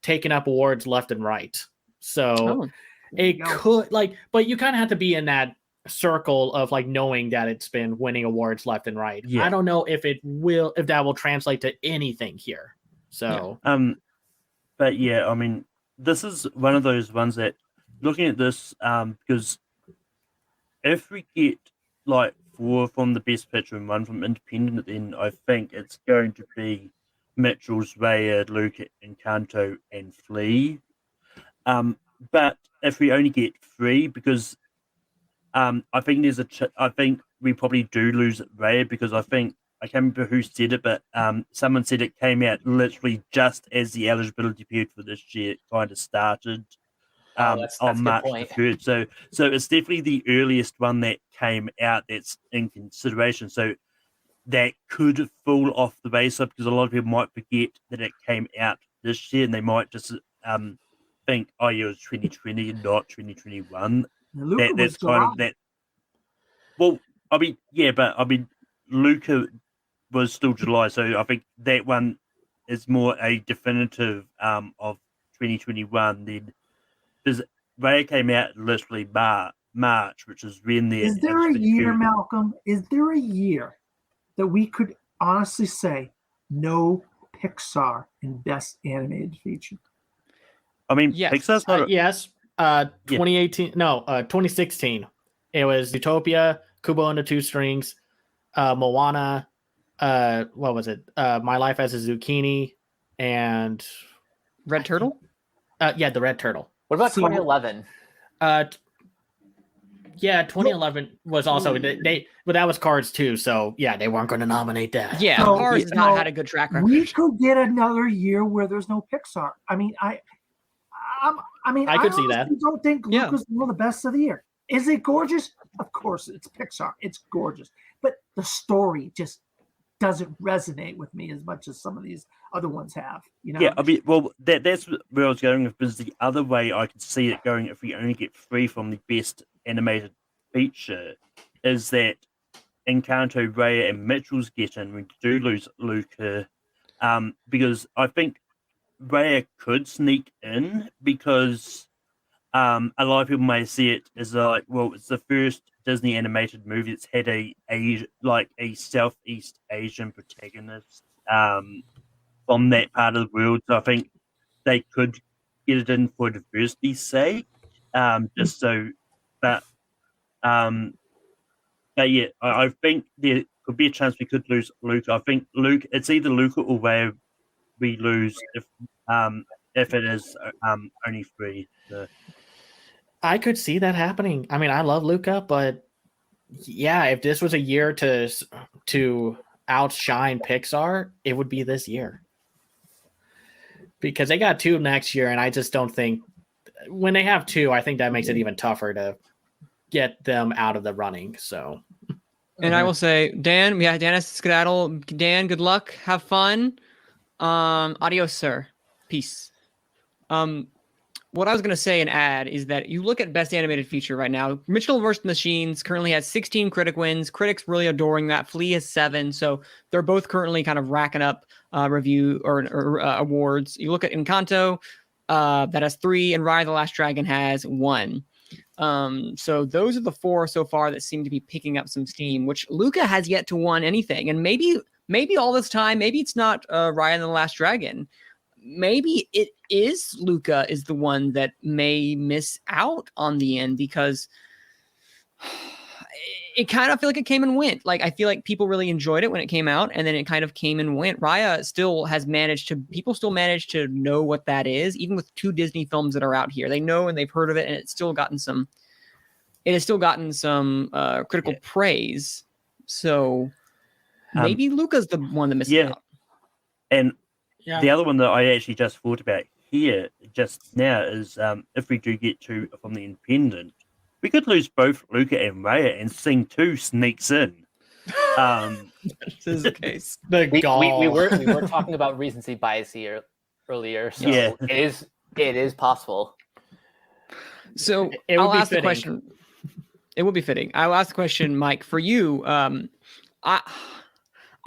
taking up awards left and right. So it could but you kind of have to be in that circle of like knowing that it's been winning awards left and right. I don't know if that will translate to anything here. So but I mean, this is one of those ones that, looking at this, because if we get like 4 from the Best Picture and 1 from Independent, then I think it's going to be Mitchell's, Raya, Luca, Encanto, and Flea. But if we only get 3, because I think I think we probably do lose Raya, because I think, I can't remember who said it, but someone said it came out literally just as the eligibility period for this year kind of started that's on March the 3rd. So it's definitely the earliest one that came out that's in consideration. So that could fall off the wayside, because a lot of people might forget that it came out this year, and they might just think, it was 2020 and not 2021. That's kind of that. Well, I mean, but I mean, Luca was still July, so I think that one is more a definitive of 2021 than, because Raya came out literally March, which is when the. Is there a year, Malcolm? Is there a year that we could honestly say no Pixar in Best Animated Feature? I mean, Yes. Pixar's not. Yes. 2018. No, 2016. It was Zootopia, Kubo and the Two Strings, Moana. What was it? My Life as a Zucchini, and Red Turtle? yeah, the Red Turtle. What about So- 2011? Yeah, 2011 was also they, but that was Cards too. So yeah, they weren't going to nominate that. Yeah, No, Cars has no, not had a good track record. We could get another year where there's no Pixar. I mean, I could see that. honestly don't think Yeah. Luca's one of the best of the year. Is it gorgeous? Of course, it's Pixar. It's gorgeous, but the story just doesn't resonate with me as much as some of these other ones have. You know? Yeah, I mean, well, that's where I was going with. Because the other way I could see it going, if we only get 3 from the Best Animated Feature, is that Encanto, Raya, and Mitchell's get in. We do lose Luca, because I think Raya could sneak in because a lot of people may see it as like, well, it's the first Disney animated movie that's had a Southeast Asian protagonist from that part of the world. So I think they could get it in for diversity's sake, just so. But yeah, I think there could be a chance we could lose Luke. I think Luke, it's either Luca or where we lose if it is only 3. So. I could see that happening. I mean, I love Luca, but yeah, if this was a year to outshine Pixar, it would be this year. Because they got 2 next year, and I just don't think when they have 2, I think that makes it even tougher to get them out of the running. So, And I will say, Dan, Dan has to skedaddle. Dan, good luck. Have fun. Adios, sir. Peace. What I was going to say and add is that you look at Best Animated Feature right now. Mitchell vs. the Machines currently has 16 critic wins. Critics really adoring that. Flea has 7. So they're both currently kind of racking up review or awards. You look at Encanto, that has 3, and Raya the Last Dragon has 1. So those are the 4 so far that seem to be picking up some steam, which Luca has yet to win anything. And maybe all this time, maybe it's not Raya and the Last Dragon. Maybe it is Luca is the one that may miss out on the end, because it kind of feel like it came and went. Like, I feel like people really enjoyed it when it came out, and then it kind of came and went. Raya still has people still manage to know what that is, even with 2 Disney films that are out here. They know and they've heard of it, and it has still gotten some critical praise. So maybe Luca's the one that missed out. And yeah. the other one that I actually just thought about here just now is if we do get 2 from the Independent, we could lose both Luca and Raya, and Sing 2 sneaks in. This is the case. We were talking about recency bias here earlier, so Yeah. it is possible. So It would I'll be ask the fitting. question. It would be fitting. I'll ask the question, Mike, for you.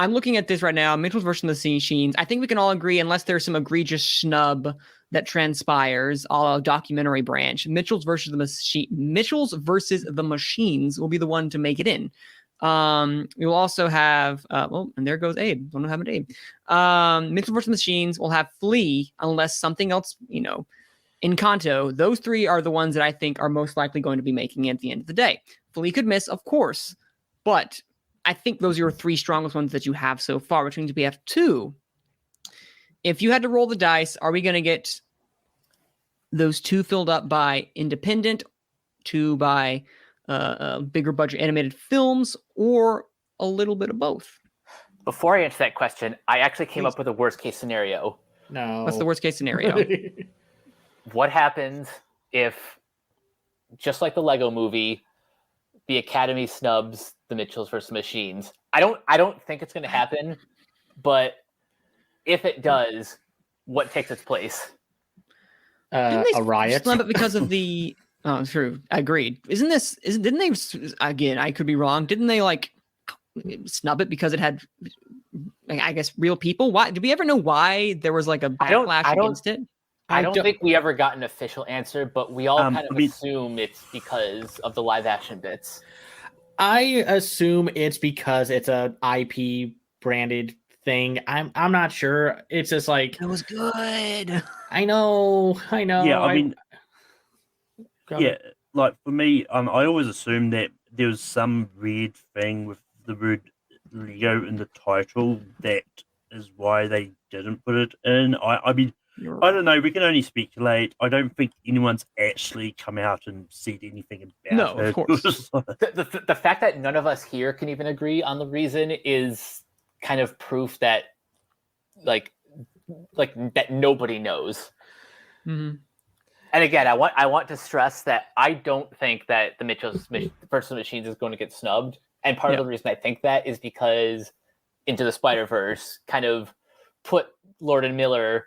I'm looking at this right now. Mitchell's versus the Machines. I think we can all agree, unless there's some egregious snub that transpires, a la documentary branch, Mitchell's versus the Machines will be the one to make it in. We will also have, and there goes Abe. Don't know how to Abe. Mitchell versus the Machines will have Flea, unless something else, Encanto. Those 3 are the ones that I think are most likely going to be making it at the end of the day. Flea could miss, of course, but I think those are your 3 strongest ones that you have so far, which means we have 2. If you had to roll the dice, are we going to get those 2 filled up by independent, 2 by bigger budget animated films, or a little bit of both? Before I answer that question, I actually came up with a worst case scenario. No. What's the worst case scenario? What happens if, just like the Lego movie, the Academy snubs the Mitchells versus Machines? I don't think it's going to happen, but if it does, what takes its place? Didn't they A riot. snub it because of the? Oh, true. Agreed. Didn't they? Again, I could be wrong. Didn't they snub it because it had, I guess, real people? Why? Did we ever know why there was a backlash against it? I don't think we ever got an official answer, but we all kind of assume it's because of the live action bits. I assume it's because it's a IP branded thing. I'm not sure. It's just like It was good. I know. Yeah, I mean, Go yeah, ahead. like for me, I always assumed that there was some weird thing with the word Lego in the title that is why they didn't put it in. I mean, I don't know. We can only speculate. I don't think anyone's actually come out and said anything about No, it. of course. The fact that none of us here can even agree on the reason is kind of proof that like that nobody knows. Mm-hmm. And again, I want to stress that I don't think that the Mitchell's versus Machines is going to get snubbed. And part of the reason I think that is because Into the Spider-Verse kind of put Lord and Miller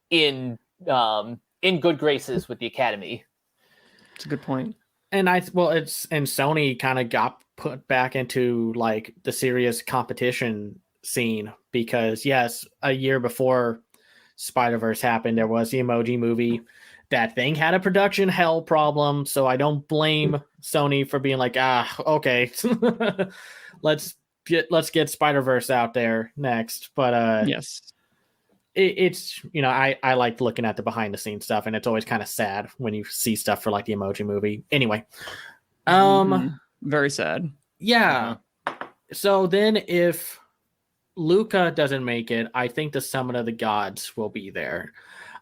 in good graces with the Academy. It's a good point. And Sony kind of got put back into like the serious competition scene because yes, a year before Spider-Verse happened, there was the Emoji Movie. That thing had a production hell problem, so I don't blame Sony for being like, okay, let's get Spider-Verse out there next. But yes, it's I like looking at the behind the scenes stuff, and it's always kind of sad when you see stuff for like the Emoji Movie. Anyway, very sad. Yeah. So then, if Luca doesn't make it, I think the Summon of the Gods will be there.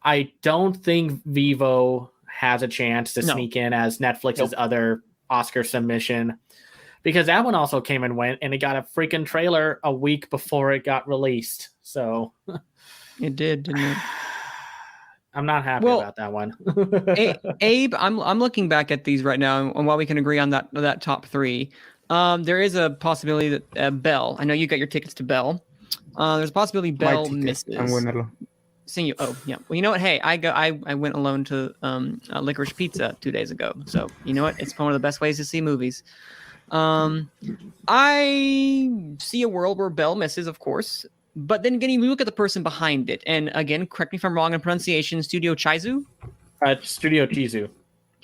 I don't think Vivo has a chance to sneak in as Netflix's other Oscar submission, because that one also came and went, and it got a freaking trailer a week before it got released. So it did, didn't it? I'm not happy about that one. Abe, I'm looking back at these right now, and while we can agree on that top three, there is a possibility that Belle. I know you got your tickets to Belle. There's a possibility Belle misses. I'm going alone. Seeing you. Oh yeah. Well, you know what? Hey, I went alone to Licorice Pizza 2 days ago. So you know what? It's one of the best ways to see movies. I see a world where Belle misses, of course. But then again, you look at the person behind it, and again, correct me if I'm wrong in pronunciation. Studio Chizu. Studio Chizu.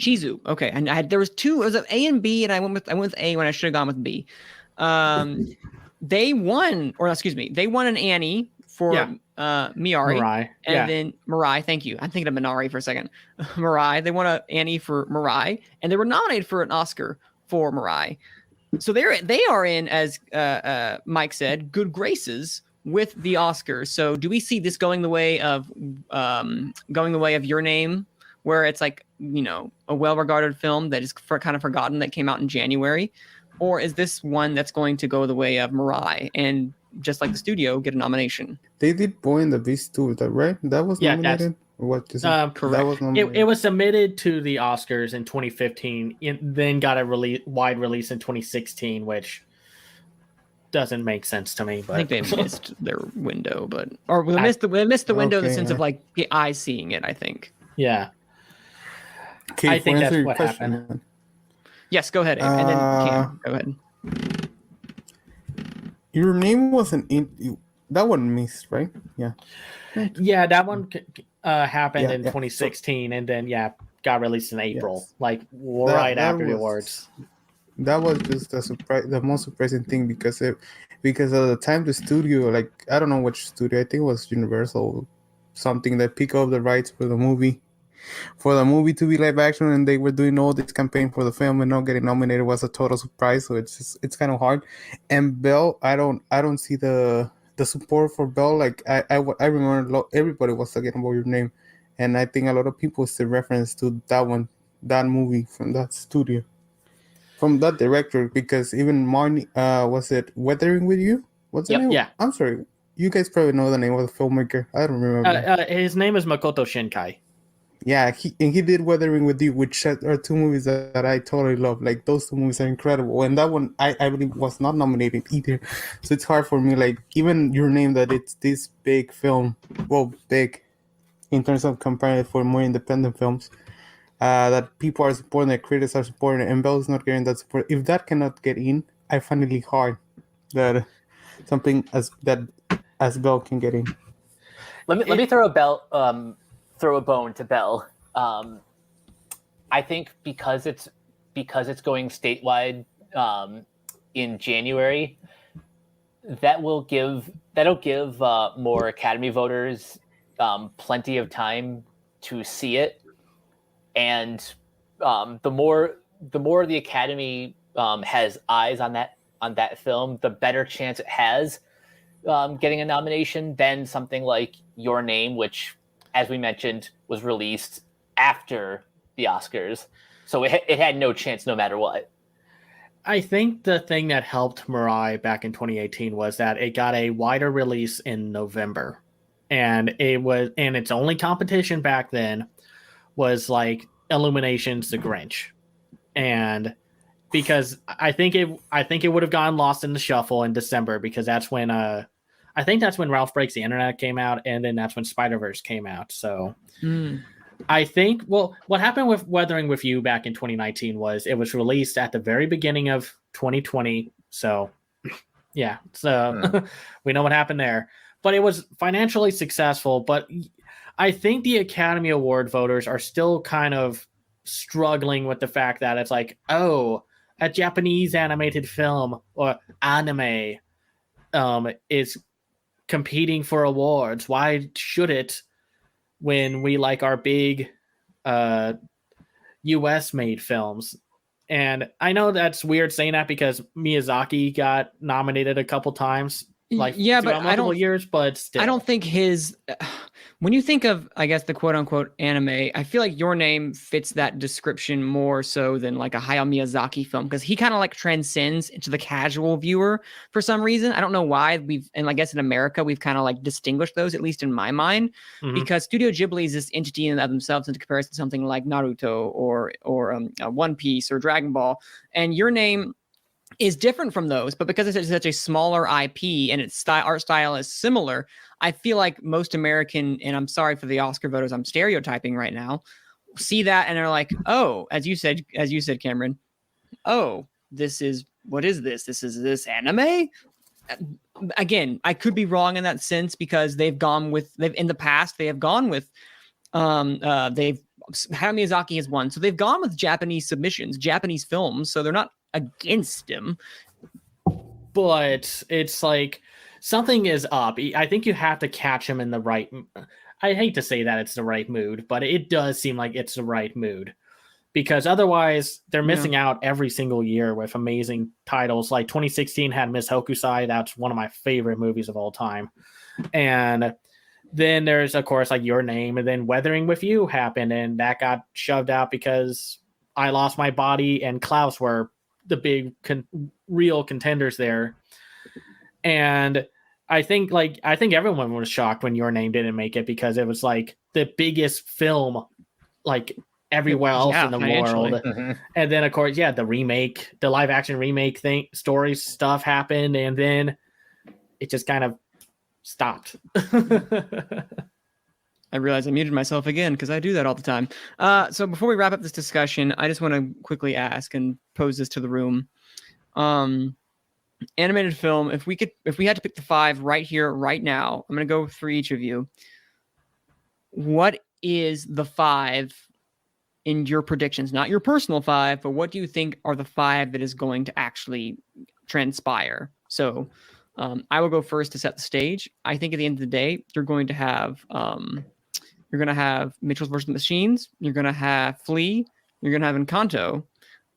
Chizu. Okay, and there was two. It was A and B, and I went with A when I should have gone with B. They won an Annie for Mirai. And then Mirai, thank you. I'm thinking of Minari for a second. Mirai, they won an Annie for Mirai, and they were nominated for an Oscar for Mirai. So they are in, as Mike said, good graces with the Oscars. So do we see this going the way of Your Name, where it's like, a well-regarded film that is kind of forgotten that came out in January? Or is this one that's going to go the way of Mirai and, just like the studio, get a nomination? They did Boy and the Beast too, is that right? That was nominated? Correct. That was it was submitted to the Oscars in 2015, then got a wide release in 2016, which doesn't make sense to me. But I think they missed their window, they missed the window in the sense of like the eyes seeing it, I think. Yeah. Okay, I think that's what happened. Yes, go ahead, Abe, and then Cam, go ahead. Your Name wasn't in that one missed, right? Yeah. Yeah, that one happened in 2016, and then got released in April, right after the awards. That was just the most surprising thing because at the time the studio, I don't know which studio, I think it was Universal, something that picked up the rights for the movie to be live action, and they were doing all this campaign for the film, and not getting nominated was a total surprise. So it's kind of hard. And Belle, I don't see the support for Belle. I remember everybody was talking about Your Name, and I think a lot of people still reference to that movie from that studio, from that director, because even Marnie, was it Weathering with You? What's the name? Yeah. I'm sorry. You guys probably know the name of the filmmaker. I don't remember. His name is Makoto Shinkai. Yeah, he did Weathering with You, which are two movies that I totally love. Those two movies are incredible. And that one, I believe, was not nominated either. So it's hard for me. Even Your Name, that it's this big film, big in terms of comparing it for more independent films, that people are supporting, that critics are supporting, and Belle's not getting that support. If that cannot get in, I find it hard that something as Belle can get in. Let me throw a bone to Belle. I think because it's going statewide, in January, that'll give more Academy voters plenty of time to see it, and the more the Academy has eyes on that film, the better chance it has getting a nomination than something like Your Name, which, as we mentioned, was released after the Oscars, so it had no chance no matter what. I think the thing that helped Mirai back in 2018 was that it got a wider release in November, and its only competition back then was like Illumination's The Grinch, and because I think it would have gotten lost in the shuffle in December, because that's when I think that's when Ralph Breaks the Internet came out, and then that's when Spider-Verse came out. So I think, well, what happened with Weathering with You back in 2019 was it was released at the very beginning of 2020. So yeah, so we know what happened there. But it was financially successful. But I think the Academy Award voters are still kind of struggling with the fact that it's like, oh, a Japanese animated film or anime is competing for awards. Why should it, when we like our big US made films? And I know that's weird saying that because Miyazaki got nominated a couple times, like but multiple years, but still. I don't think his when you think of, I guess, the quote unquote anime, I feel like Your Name fits that description more so than like a Hayao Miyazaki film, because he kind of like transcends into the casual viewer for some reason. I don't know why and I guess in America we've kind of like distinguished those, at least in my mind, because Studio Ghibli is this entity in and of themselves in comparison to something like Naruto or One Piece or Dragon Ball, and Your Name is different from those, but because it's such a smaller IP and its art style is similar, I feel like most American, and I'm sorry for the Oscar voters, I'm stereotyping right now, see that and they're like, oh, as you said, Cameron, oh, what is this? This is this anime? Again, I could be wrong in that sense, because in the past they have gone with Hayao Miyazaki has won, so they've gone with Japanese submissions, Japanese films, so they're not against him. But it's like something is up. I think you have to catch him in the right, I hate to say that it's the right mood, but it does seem like it's the right mood, because otherwise they're missing out every single year with amazing titles. Like 2016 had Miss Hokusai. That's one of my favorite movies of all time. And then there's, of course, like Your Name, and then Weathering with You happened, and that got shoved out because I Lost My Body and Klaus were the big real contenders there. And I think everyone was shocked when Your Name didn't make it, because it was like the biggest film like everywhere else in the world. And then of course, the live action remake stuff happened, and then it just kind of stopped. I realized I muted myself again because I do that all the time. So before we wrap up this discussion, I just want to quickly ask and pose this to the room. Animated film, if we had to pick the 5 right here, right now, I'm going to go for each of you. What is the 5 in your predictions? Not your personal 5, but what do you think are the 5 that is going to actually transpire? So I will go first to set the stage. I think at the end of the day, you're going to have Mitchell's vs. the Machines. You're going to have Flea. You're going to have Encanto.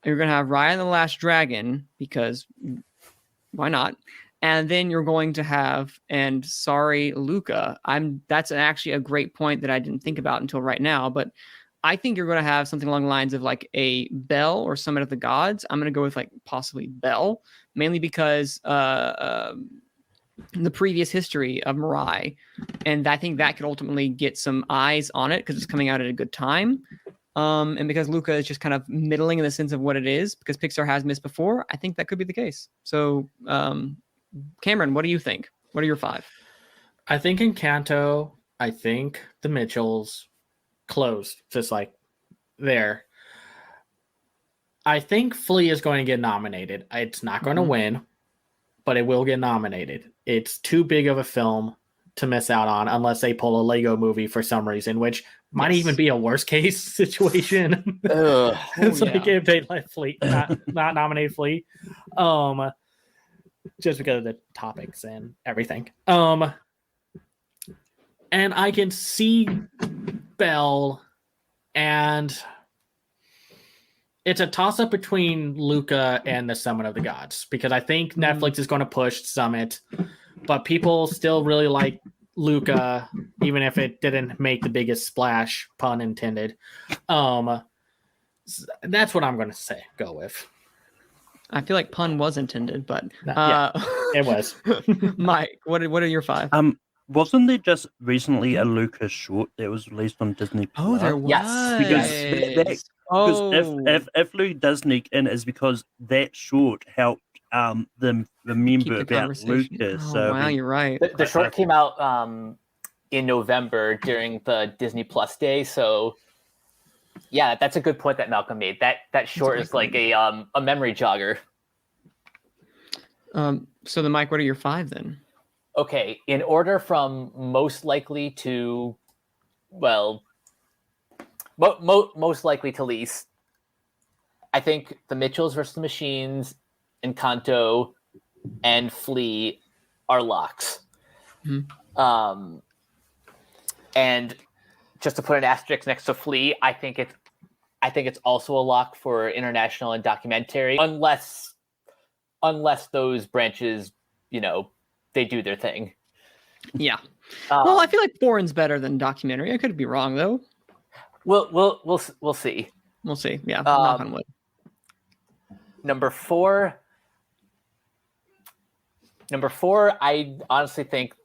You're going to have Raya and the Last Dragon, because why not? And then you're going to have, and sorry, Luca. That's actually a great point that I didn't think about until right now, but I think you're going to have something along the lines of like a Belle or Summit of the Gods. I'm going to go with like possibly Belle, mainly because the previous history of Mirai, and I think that could ultimately get some eyes on it because it's coming out at a good time. And because Luca is just kind of middling in the sense of what it is, because Pixar has missed before, I think that could be the case. So, Cameron, what do you think? What are your 5? I think Encanto. I think The Mitchells. Close, just like there. I think Flea is going to get nominated. It's not going to win, but it will get nominated. It's too big of a film to miss out on unless they pull a Lego movie for some reason, which might even be a worst case situation. It's like if they let Flea not nominate Flea. just because of the topics and everything. And I can see Belle, and it's a toss-up between Luca and the Summit of the Gods, because I think Netflix is going to push Summit, but people still really like Luca, even if it didn't make the biggest splash, pun intended. That's what I'm going to say. Go with. I feel like pun was intended, but Yeah, it was. Mike, what are your 5? Wasn't there just recently a Lucas short that was released on Disney Plus? Oh, there was. Yes. Because if Luke does sneak in, is because that short helped them remember about Lucas. Oh, so wow, you're right. The short came out in November during the Disney Plus day, so yeah, that's a good point that Malcolm made. That short is like a memory jogger. So then, Mike, what are your 5 then? Okay, in order from most likely to, well, most likely to least, I think the Mitchells versus the Machines, Encanto, and Flea are locks. Mm-hmm. And just to put an asterisk next to Flea, I think it's also a lock for international and documentary, unless those branches, they do their thing. Yeah. Well, I feel like foreign's better than documentary. I could be wrong though. We'll see. We'll see. Yeah. Knock on wood. Number 4, I honestly think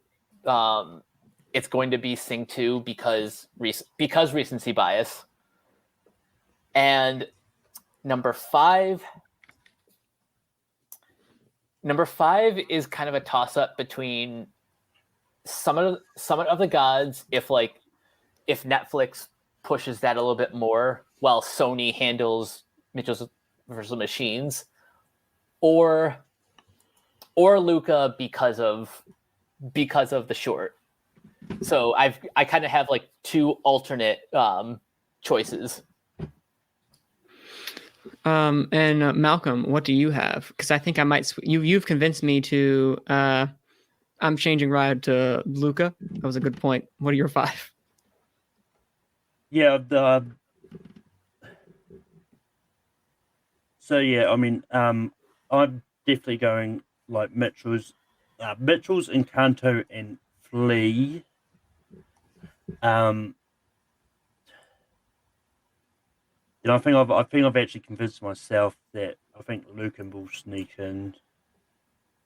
it's going to be Sing 2 because recency bias. And number 5 is kind of a toss-up between Summit of the Gods, if Netflix pushes that a little bit more, while Sony handles Mitchell's versus the Machines, or Luca because of the short. So I kind of have like 2 alternate choices. And Malcolm, what do you have? Because I think I might. You've convinced me to. I'm changing Ride to Luca. That was a good point. What are your 5? Yeah. So yeah, I mean, I'm definitely going like Mitchell's, Encanto, and Flea. I think I've actually convinced myself that I think Lucan will sneak in,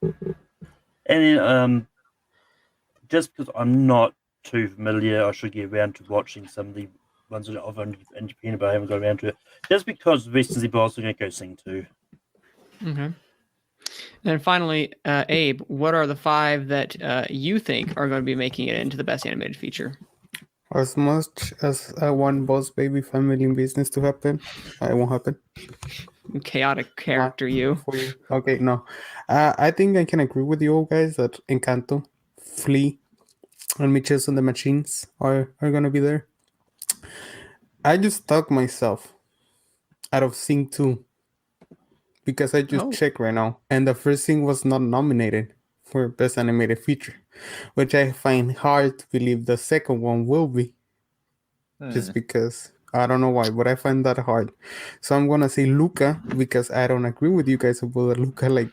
and then just because I'm not too familiar, I should get around to watching some of the ones that I've only independent, but I haven't got around to it. Just because recency bias, I'm going to go Sing 2. Okay. And finally, Abe, what are the 5 that you think are going to be making it into the best animated feature? As much as I want Boss Baby Family Business to happen, it won't happen. Chaotic character, you. Okay, no. I think I can agree with you guys that Encanto, Flea, and Mitchells and the Machines are going to be there. I just stuck myself out of Sing 2 because I just checked right now, and the first Sing was not nominated for Best Animated Feature, which I find hard to believe the second one will be. Just because I don't know why, but I find that hard. So I'm gonna say Luca because I don't agree with you guys about Luca. Like,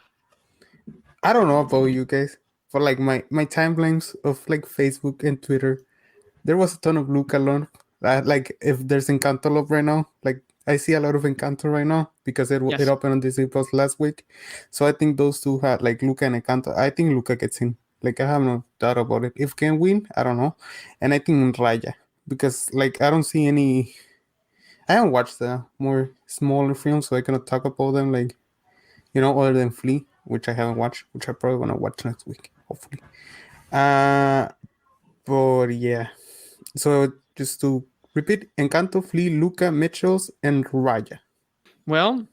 I don't know about you guys, but like my timelines of like Facebook and Twitter, there was a ton of Luca love. Like if there's Encanto love right now, like I see a lot of Encanto right now because it opened on Disney Plus last week. So I think those two had like Luca and Encanto. I think Luca gets in. Like I have no doubt about it. If can win, I don't know. And I think Raya because like I don't see any. I haven't watched the more smaller films, so I cannot talk about them. Like other than Flea, which I haven't watched, which I probably want to watch next week, hopefully. But yeah. So just to repeat, Encanto, Flea, Luca, Mitchells, and Raya. Well,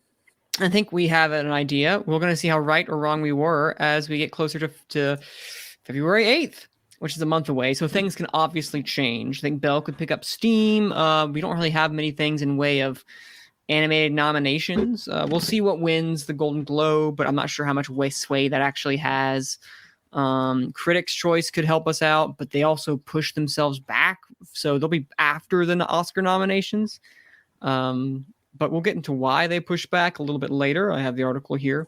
I think we have an idea. We're going to see how right or wrong we were as we get closer to February 8th, which is a month away. So things can obviously change. I think Belle could pick up steam. We don't really have many things in way of animated nominations. We'll see what wins the Golden Globe, but I'm not sure how much sway that actually has. Critics' Choice could help us out, but they also push themselves back, so they'll be after the Oscar nominations. But we'll get into why they push back a little bit later. I have the article here.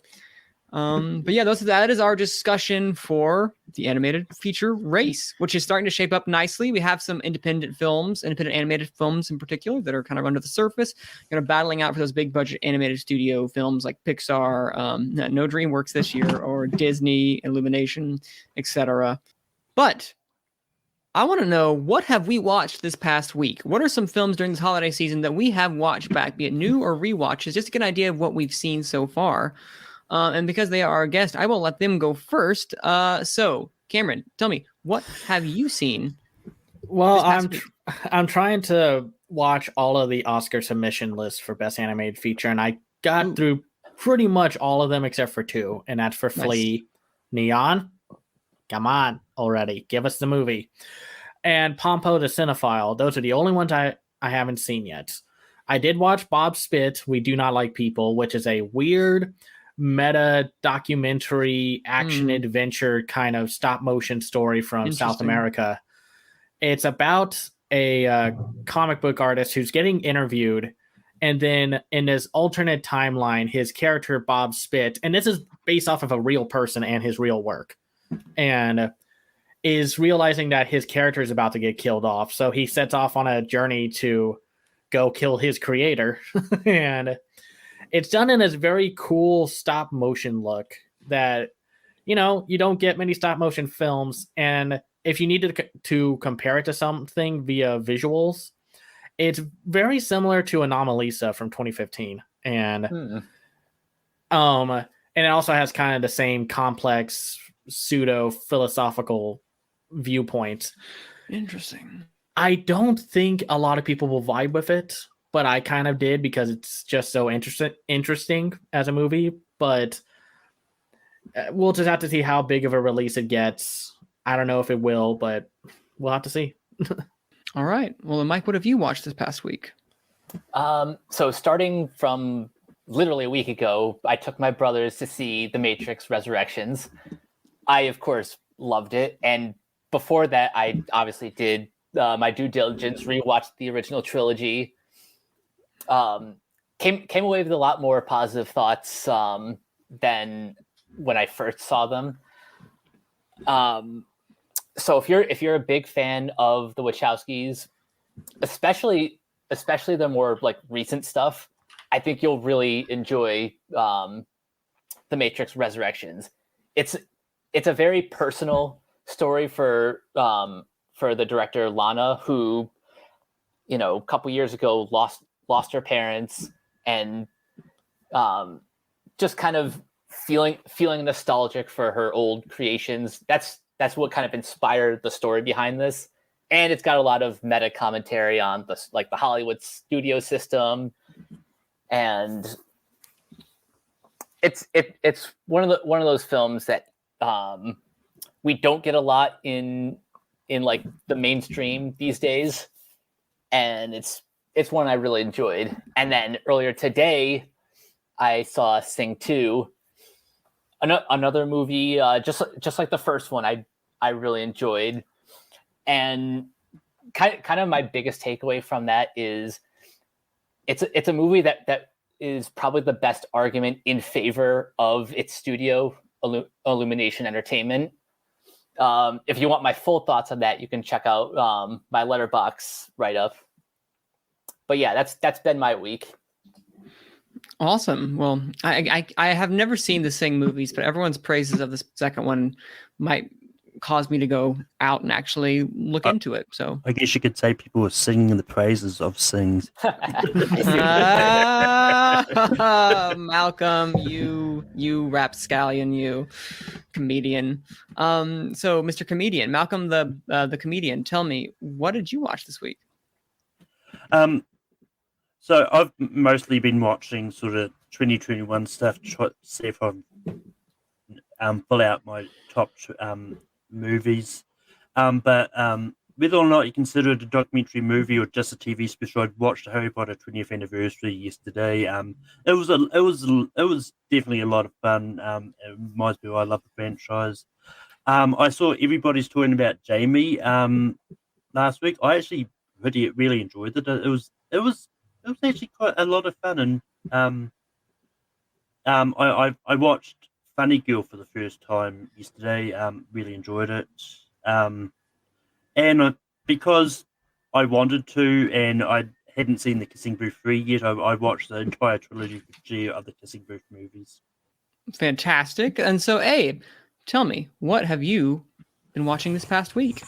But yeah, that is our discussion for the animated feature race, which is starting to shape up nicely. We have some independent animated films in particular, that are kind of under the surface, battling out for those big budget animated studio films like Pixar, no DreamWorks this year, or Disney, Illumination, etc. But I want to know, what have we watched this past week? What are some films during this holiday season that we have watched back, be it new or rewatches, just to get an idea of what we've seen so far? And because they are our guest, I will let them go first. So, Cameron, tell me, what have you seen? Well, I'm trying to watch all of the Oscar submission lists for Best Animated Feature, and I got through pretty much all of them except for two, and that's for Flea, Neon. Come on already, give us the movie, and Pompo the Cinephile. Those are the only ones I haven't seen yet. I did watch Bob Spit, We Do Not Like People, which is a weird meta documentary action adventure kind of stop motion story from South America. It's about a comic book artist who's getting interviewed, and then in this alternate timeline, his character Bob Spit, and this is based off of a real person and his real work, and is realizing that his character is about to get killed off, so he sets off on a journey to go kill his creator. And it's done in this very cool stop motion look that, you don't get many stop motion films. And if you needed to compare it to something via visuals, it's very similar to Anomalisa from 2015. And and it also has kind of the same complex pseudo philosophical viewpoint. Interesting. I don't think a lot of people will vibe with it, but I kind of did because it's just so interesting as a movie. But we'll just have to see how big of a release it gets. I don't know if it will, but we'll have to see. All right. Well, Mike, what have you watched this past week? So starting from literally a week ago, I took my brothers to see The Matrix Resurrections. I, of course, loved it. And before that, I obviously did my due diligence, rewatched the original trilogy. Came away with a lot more positive thoughts than when I first saw them. So if you're a big fan of the Wachowskis, especially the more like recent stuff, I think you'll really enjoy The Matrix Resurrections. It's a very personal story for the director Lana, who, a couple years ago lost her parents, and just kind of feeling nostalgic for her old creations. That's what kind of inspired the story behind this. And it's got a lot of meta commentary on the Hollywood studio system, and it's one of those films that we don't get a lot in like the mainstream these days, and it's one I really enjoyed. And then earlier today, I saw Sing 2, another movie just like the first one. I really enjoyed, and kind of my biggest takeaway from that is it's a movie that is probably the best argument in favor of its studio, Illumination Entertainment. If you want my full thoughts on that, you can check out my Letterboxd write-up. But yeah, that's been my week. Awesome. Well, I have never seen the Sing movies, but everyone's praises of the second one might cause me to go out and actually look into it. So I guess you could say people were singing the praises of Sings. Malcolm, you rapscallion, you comedian. So Mr. Comedian, Malcolm the comedian, tell me, what did you watch this week? So I've mostly been watching sort of 2021 stuff to try to see if I pull out my top movies. But whether or not you consider it a documentary movie or just a TV special, I'd watched the Harry Potter 20th anniversary yesterday. It was definitely a lot of fun. It reminds me why I love the franchise. I saw everybody's talking about Jamie last week. I actually really enjoyed it. It was actually quite a lot of fun, and I watched Funny Girl for the first time yesterday. Really enjoyed it. And because I wanted to, and I hadn't seen the Kissing Booth 3 yet, I watched the entire trilogy of the Kissing Booth movies. Fantastic. And so, Abe, tell me, what have you been watching this past week?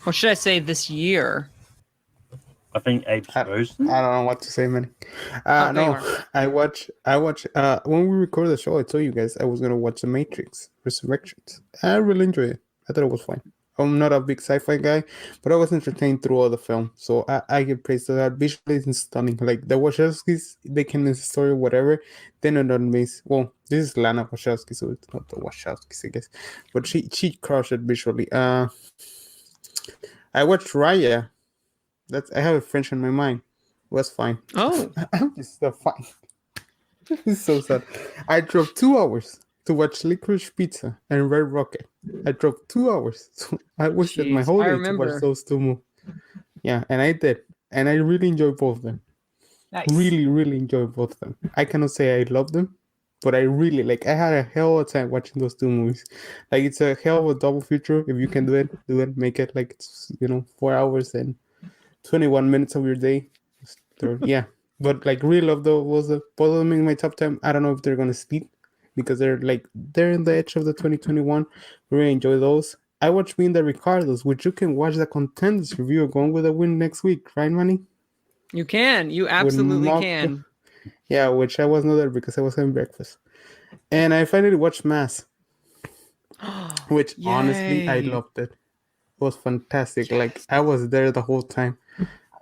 Or should I say this year? I think Abe's frozen. I don't know what to say, man. Oh, there you No, are. I watch. When we recorded the show, I told you guys I was gonna watch The Matrix Resurrections. I really enjoyed it. I thought it was fine. I'm not a big sci-fi guy, but I was entertained through all the film. So I give praise to that. Visually, it's stunning. Like the Wachowskis, they can miss the story, whatever. They don't miss. Well, this is Lana Wachowski, so it's not the Wachowskis, I guess. But she crushed it visually. I watched Raya. I have a French in my mind. It was fine. Oh. I'm just so fine. It's so sad. I drove 2 hours to watch Licorice Pizza and Red Rocket. I drove 2 hours. So I wasted my Jeez, whole I day to remember. watch those two movies. Yeah, and I did. And I really enjoyed both of them. Nice. Really, really enjoyed both of them. I cannot say I love them, but I really, I had a hell of a time watching those two movies. Like, it's a hell of a double feature. If you can do it, make it, it's, 4 hours and 21 minutes of your day. Yeah. But, really love both of them in my top 10. I don't know if they're going to split, because they're in the edge of the 2021. Really enjoy those. I watched Win the Ricardos, which you can watch the Contenders review going with a win next week, right, Manny? You can. You absolutely can. Yeah, which I was not there because I was having breakfast. And I finally watched Mass, which honestly, I loved it. It was fantastic. I was there the whole time.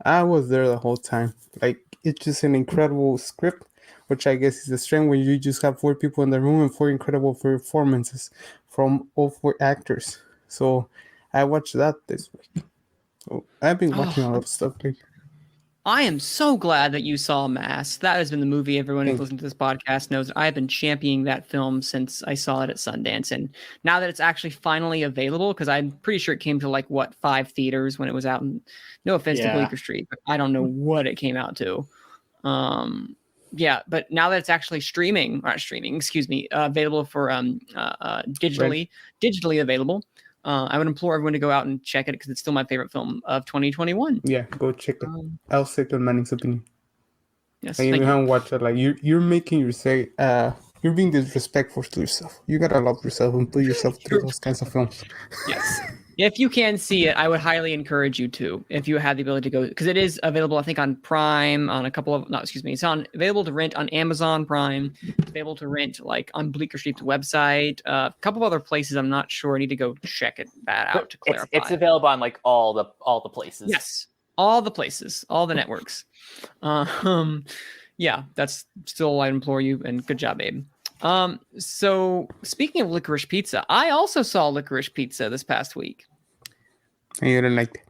It's just an incredible script, which I guess is the strength when you just have 4 people in the room and 4 incredible performances from all 4 actors. So I watched that this week. So I've been watching a lot of stuff lately. I am so glad that you saw Mass. That has been the movie everyone who's listening to this podcast knows. I have been championing that film since I saw it at Sundance. And now that it's actually finally available, because I'm pretty sure it came to 5 theaters when it was out. No offense to Bleecker Street, but I don't know what it came out to. Yeah, but now that it's actually available for digitally available, I would implore everyone to go out and check it because it's still my favorite film of 2021. Yeah, go check it. I'll second Manning's opinion. Yes, and if you haven't watched it, you're making you're being disrespectful to yourself. You gotta love yourself and put yourself through those kinds of films. Yes. If you can see it, I would highly encourage you to, if you have the ability to go, because it is available, I think, on Prime, on a couple of, it's available to rent on Amazon Prime. It's available to rent on Bleecker Street's website. A couple of other places, I'm not sure. I need to go check that out to clarify. It's available on all the places. Yes, all the places, all the networks. Yeah, that's still, I implore you, and good job, Abe. So speaking of Licorice Pizza, I also saw Licorice Pizza this past week. And you didn't like it?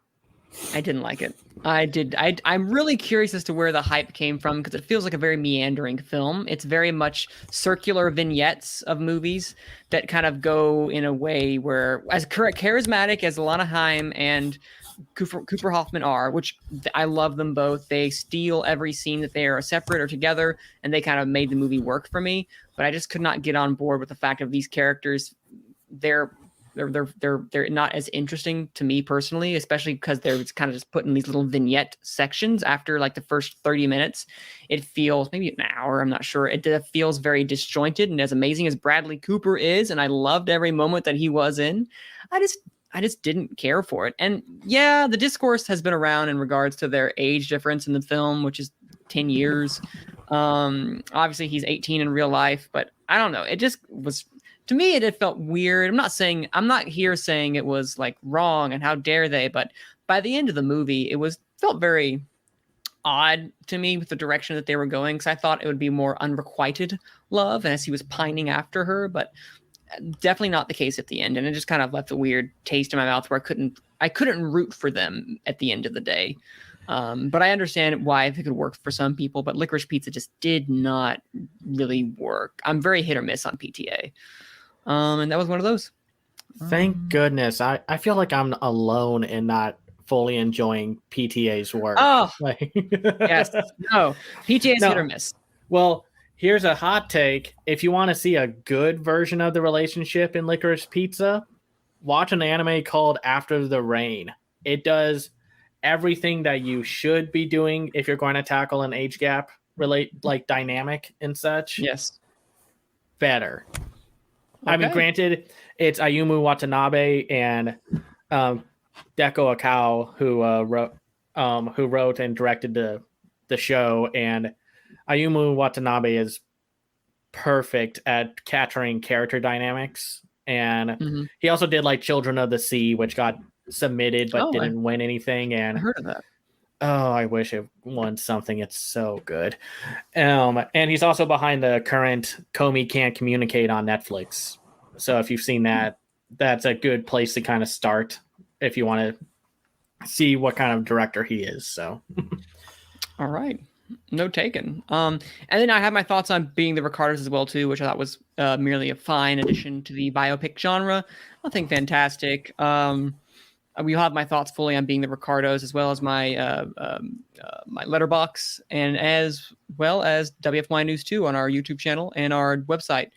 I didn't like it. I'm really curious as to where the hype came from, because it feels like a very meandering film. It's very much circular vignettes of movies that kind of go in a way where, as charismatic as Alana Haim and Cooper Hoffman are, which I love them both. They steal every scene that they are separate or together, and they kind of made the movie work for me. But I just could not get on board with the fact of these characters. They're not as interesting to me personally, especially because they're kind of just put in these little vignette sections after the first 30 minutes. It feels maybe an hour, I'm not sure. It feels very disjointed, and as amazing as Bradley Cooper is, and I loved every moment that he was in, I just didn't care for it. And yeah, the discourse has been around in regards to their age difference in the film, which is 10 years. Obviously he's 18 in real life, but I don't know. It just was, to me, it felt weird. I'm not here saying it was wrong and how dare they, but by the end of the movie, felt very odd to me with the direction that they were going. Cause I thought it would be more unrequited love as he was pining after her, but definitely not the case at the end. And it just kind of left a weird taste in my mouth where I couldn't root for them at the end of the day. But I understand why it could work for some people, but Licorice Pizza just did not really work. I'm very hit or miss on PTA. And that was one of those. Thank goodness. I feel like I'm alone in not fully enjoying PTA's work. Oh, Like, yes. No, PTA is No. hit or miss. Well, here's a hot take. If you want to see a good version of the relationship in Licorice Pizza, watch an anime called After the Rain. It does everything that you should be doing if you're going to tackle an age gap like dynamic and such. Yes. Better. I mean, Okay. granted, it's Ayumu Watanabe and Deko Akao who wrote and directed the show, and Ayumu Watanabe is perfect at capturing character dynamics, and Mhm. he also did like Children of the Sea, which got submitted but Oh, didn't win anything. I And heard of that. oh, I wish it won something. It's so good. And he's also behind the current Comey Can't Communicate on Netflix. So if you've seen that, that's a good place to kind of start if you want to see what kind of director he is. So All right. No taken. And then I have my thoughts on Being the Ricardos as well too, which I thought was merely a fine addition to the biopic genre. Nothing fantastic. We'll have my thoughts fully on Being the Ricardos, as well as my my letterbox, and as well as WFY News 2 on our YouTube channel and our website,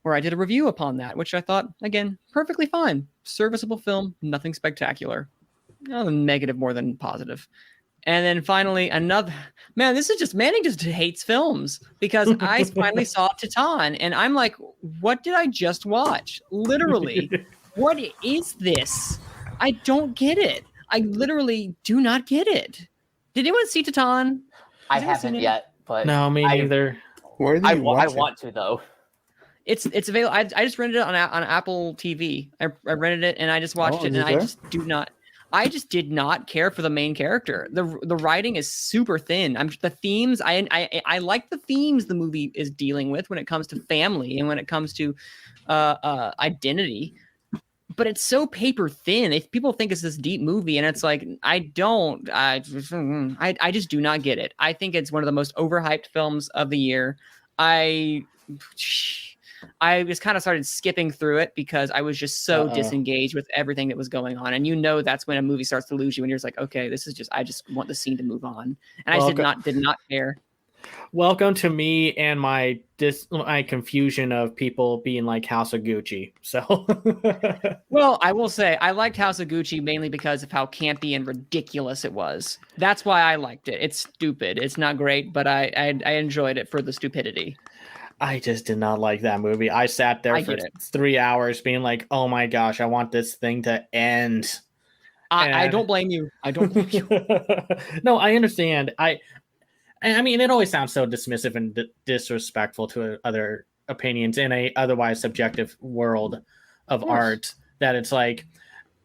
where I did a review upon that, which I thought, again, perfectly fine. Serviceable film, nothing spectacular. Negative more than positive. And then finally, another man. This is just Manning just hates films, because I finally saw Titan, and I'm like, what did I just watch? Literally, what is this? I don't get it. I literally do not get it. Did anyone see Titan? I Has anyone haven't seen it? yet, but no, me I- neither. Where do I you watch it? want to though. It's available. I just rented it on Apple TV. I rented it and I just watched Oh, it, is and it I there? just do not. I just did not care for the main character. The writing is super thin. The themes. I like the themes the movie is dealing with when it comes to family and when it comes to identity. But it's so paper thin. If people think it's this deep movie, and it's like, I don't. I just do not get it. I think it's one of the most overhyped films of the year. I just kind of started skipping through it because I was just so disengaged with everything that was going on. And that's when a movie starts to lose you, and you're just like, okay, this is just, I just want the scene to move on. And I just did not care. Welcome to me and my confusion of people being like House of Gucci. So, Well, I will say I liked House of Gucci mainly because of how campy and ridiculous it was. That's why I liked it. It's stupid. It's not great, but I enjoyed it for the stupidity. I just did not like that movie. I sat there for 3 hours being like, oh my gosh, I want this thing to end. I don't blame you. I don't blame you. No, I understand. I mean, it always sounds so dismissive and disrespectful to other opinions in a otherwise subjective world of art, that it's like,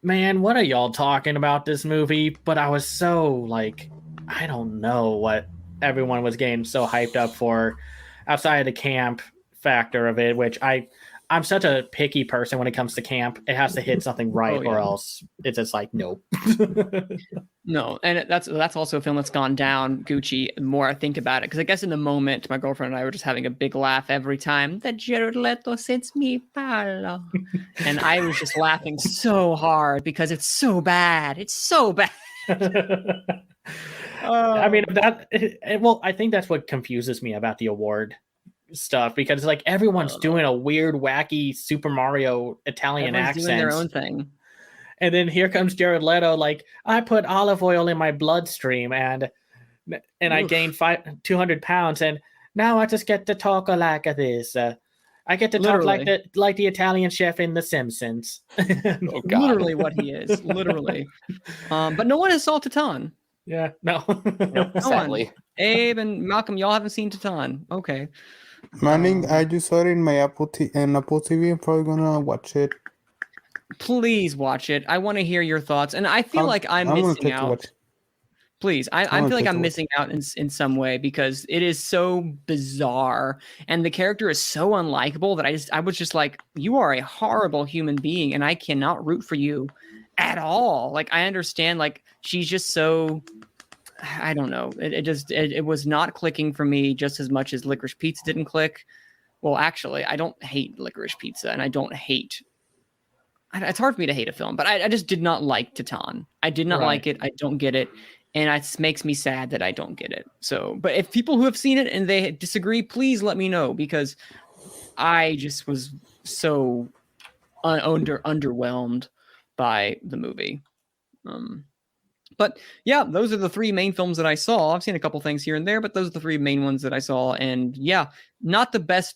man, what are y'all talking about this movie? But I was so like, I don't know what everyone was getting so hyped up for outside of the camp factor of it, which I'm such a picky person when it comes to camp. It has to hit something right, or else it's just like, nope. No, and that's also a film that's gone down Gucci the more I think about it, because I guess in the moment my girlfriend and I were just having a big laugh every time that Jared Leto sends me Paolo, and I was just laughing so hard because it's so bad. It's so bad. I mean, I think that's what confuses me about the award stuff, because it's like everyone's doing a weird, wacky Super Mario Italian accent, doing their own thing. And then here comes Jared Leto, like, I put olive oil in my bloodstream and I gained 200 pounds, and now I just get to talk like this. I get to talk like the Italian chef in The Simpsons. Oh God. Literally what he is. Literally. But no one has saw Titan. Yeah, no. Nope, sadly. Abe and Malcolm, y'all haven't seen Titan. Okay. Manning, I just saw it in my Apple TV. I'm probably gonna watch it. Please watch it. I want to hear your thoughts, and I feel like I'm gonna missing take to out. watch. Please, I feel like I'm missing out in some way, because it is so bizarre, and the character is so unlikable that I was just like, you are a horrible human being, and I cannot root for you at all. Like, I understand, like, she's just so, I don't know. It was not clicking for me just as much as Licorice Pizza didn't click. Well, actually, I don't hate Licorice Pizza, and I don't hate. It's hard for me to hate a film, but I just did not like Titan. I did not like it. I don't get it. And it makes me sad that I don't get it. So, but if people who have seen it and they disagree, please let me know, because I just was so underwhelmed by the movie. But yeah, those are the three main films that I saw. I've seen a couple things here and there, but those are the three main ones that I saw. And yeah, not the best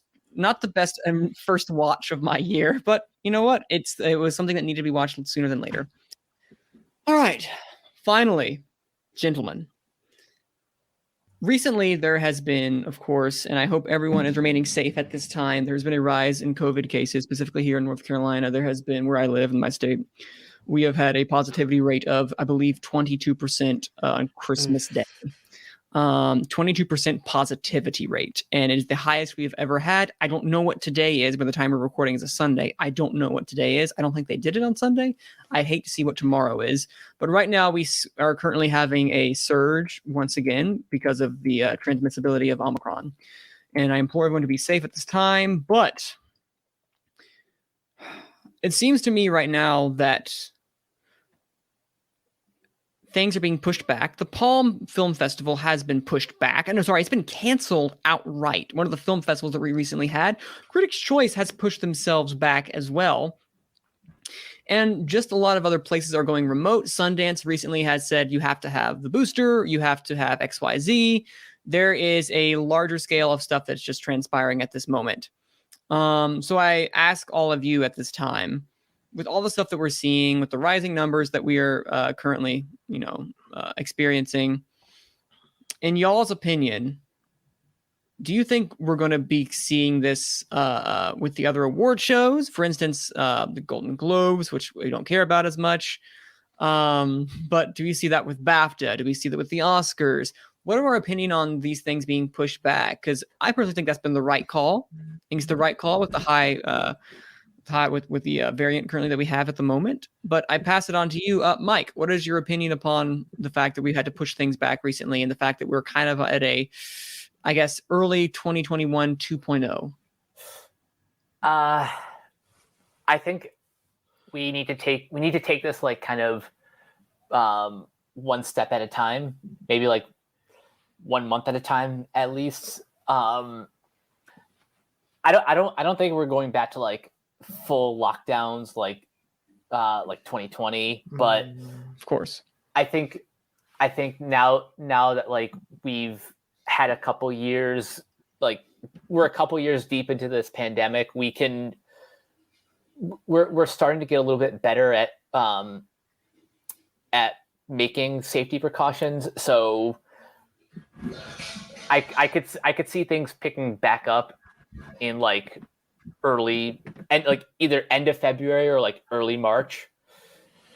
first watch of my year, but you know what? It was something that needed to be watched sooner than later. All right, finally, gentlemen. Recently, there has been, of course, and I hope everyone is remaining safe at this time, there's been a rise in COVID cases, specifically here in North Carolina. There has been, where I live in my state, we have had a positivity rate of, I believe, 22% on Christmas Day. 22% positivity rate, and it is the highest we have ever had. I don't know what today is. By the time we're recording is a Sunday. I don't know what today is. I don't think they did it on Sunday. I'd hate to see what tomorrow is. But right now we are currently having a surge once again because of the transmissibility of Omicron. And I implore everyone to be safe at this time. But it seems to me right now that things are being pushed back. The Palm Film Festival has been pushed back. It's been canceled outright. One of the film festivals that we recently had. Critics' Choice has pushed themselves back as well. And just a lot of other places are going remote. Sundance recently has said you have to have the booster, you have to have XYZ. There is a larger scale of stuff that's just transpiring at this moment. So I ask all of you at this time, with all the stuff that we're seeing, with the rising numbers that we are currently, experiencing, in y'all's opinion, do you think we're going to be seeing this with the other award shows? For instance, the Golden Globes, which we don't care about as much. But do we see that with BAFTA? Do we see that with the Oscars? What are our opinion on these things being pushed back? Because I personally think that's been the right call. I think it's the right call with the high with the variant currently that we have at the moment. But I pass it on to you, Mike. What is your opinion upon the fact that we've had to push things back recently, and the fact that we're kind of at a, I guess, early 2021 2.0? I think we need to take this like kind of one step at a time, maybe like 1 month at a time at least. I don't think we're going back to like full lockdowns like 2020, but of course I think now that like we've had a couple years, like we're a couple years deep into this pandemic, we're starting to get a little bit better at making safety precautions. So I could see things picking back up in like early and like either end of February or like early March,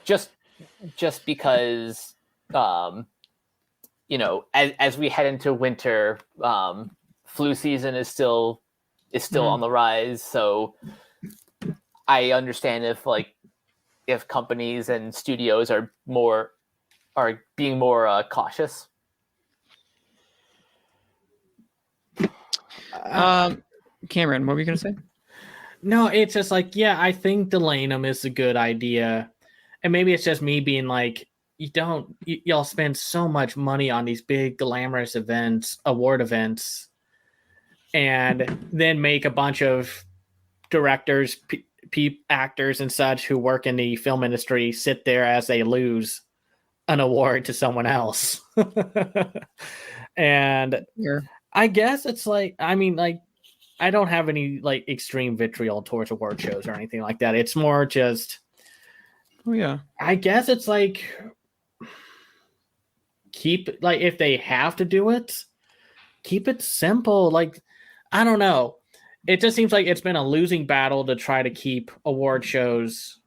just because as we head into winter, flu season is still on the rise. So I understand if companies and studios are being more cautious. Cameron, what were you going to say? No, it's just like, yeah, I think delaying them is a good idea. And maybe it's just me being like, y'all spend so much money on these big glamorous events, award events, and then make a bunch of directors, actors and such who work in the film industry sit there as they lose an award to someone else. And I guess it's like, I mean, like, I don't have any like extreme vitriol towards award shows or anything like that. It's more just, I guess it's like, if they have to do it, keep it simple. Like, I don't know. It just seems like it's been a losing battle to try to keep award shows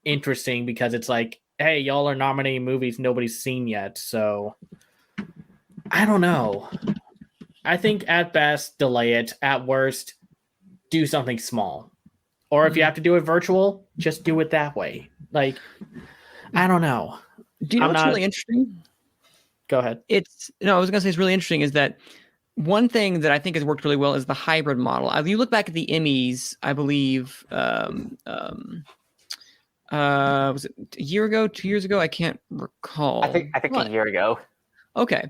interesting, because it's like, hey, y'all are nominating movies nobody's seen yet. So I don't know. I think at best, delay it. At worst, do something small. Or if you have to do it virtual, just do it that way. Like, I don't know. Do you know I'm what's not- really interesting? Go ahead. I was going to say it's really interesting is that one thing that I think has worked really well is the hybrid model. You look back at the Emmys, I believe, was it a year ago, 2 years ago? I can't recall. I think a year ago. Okay.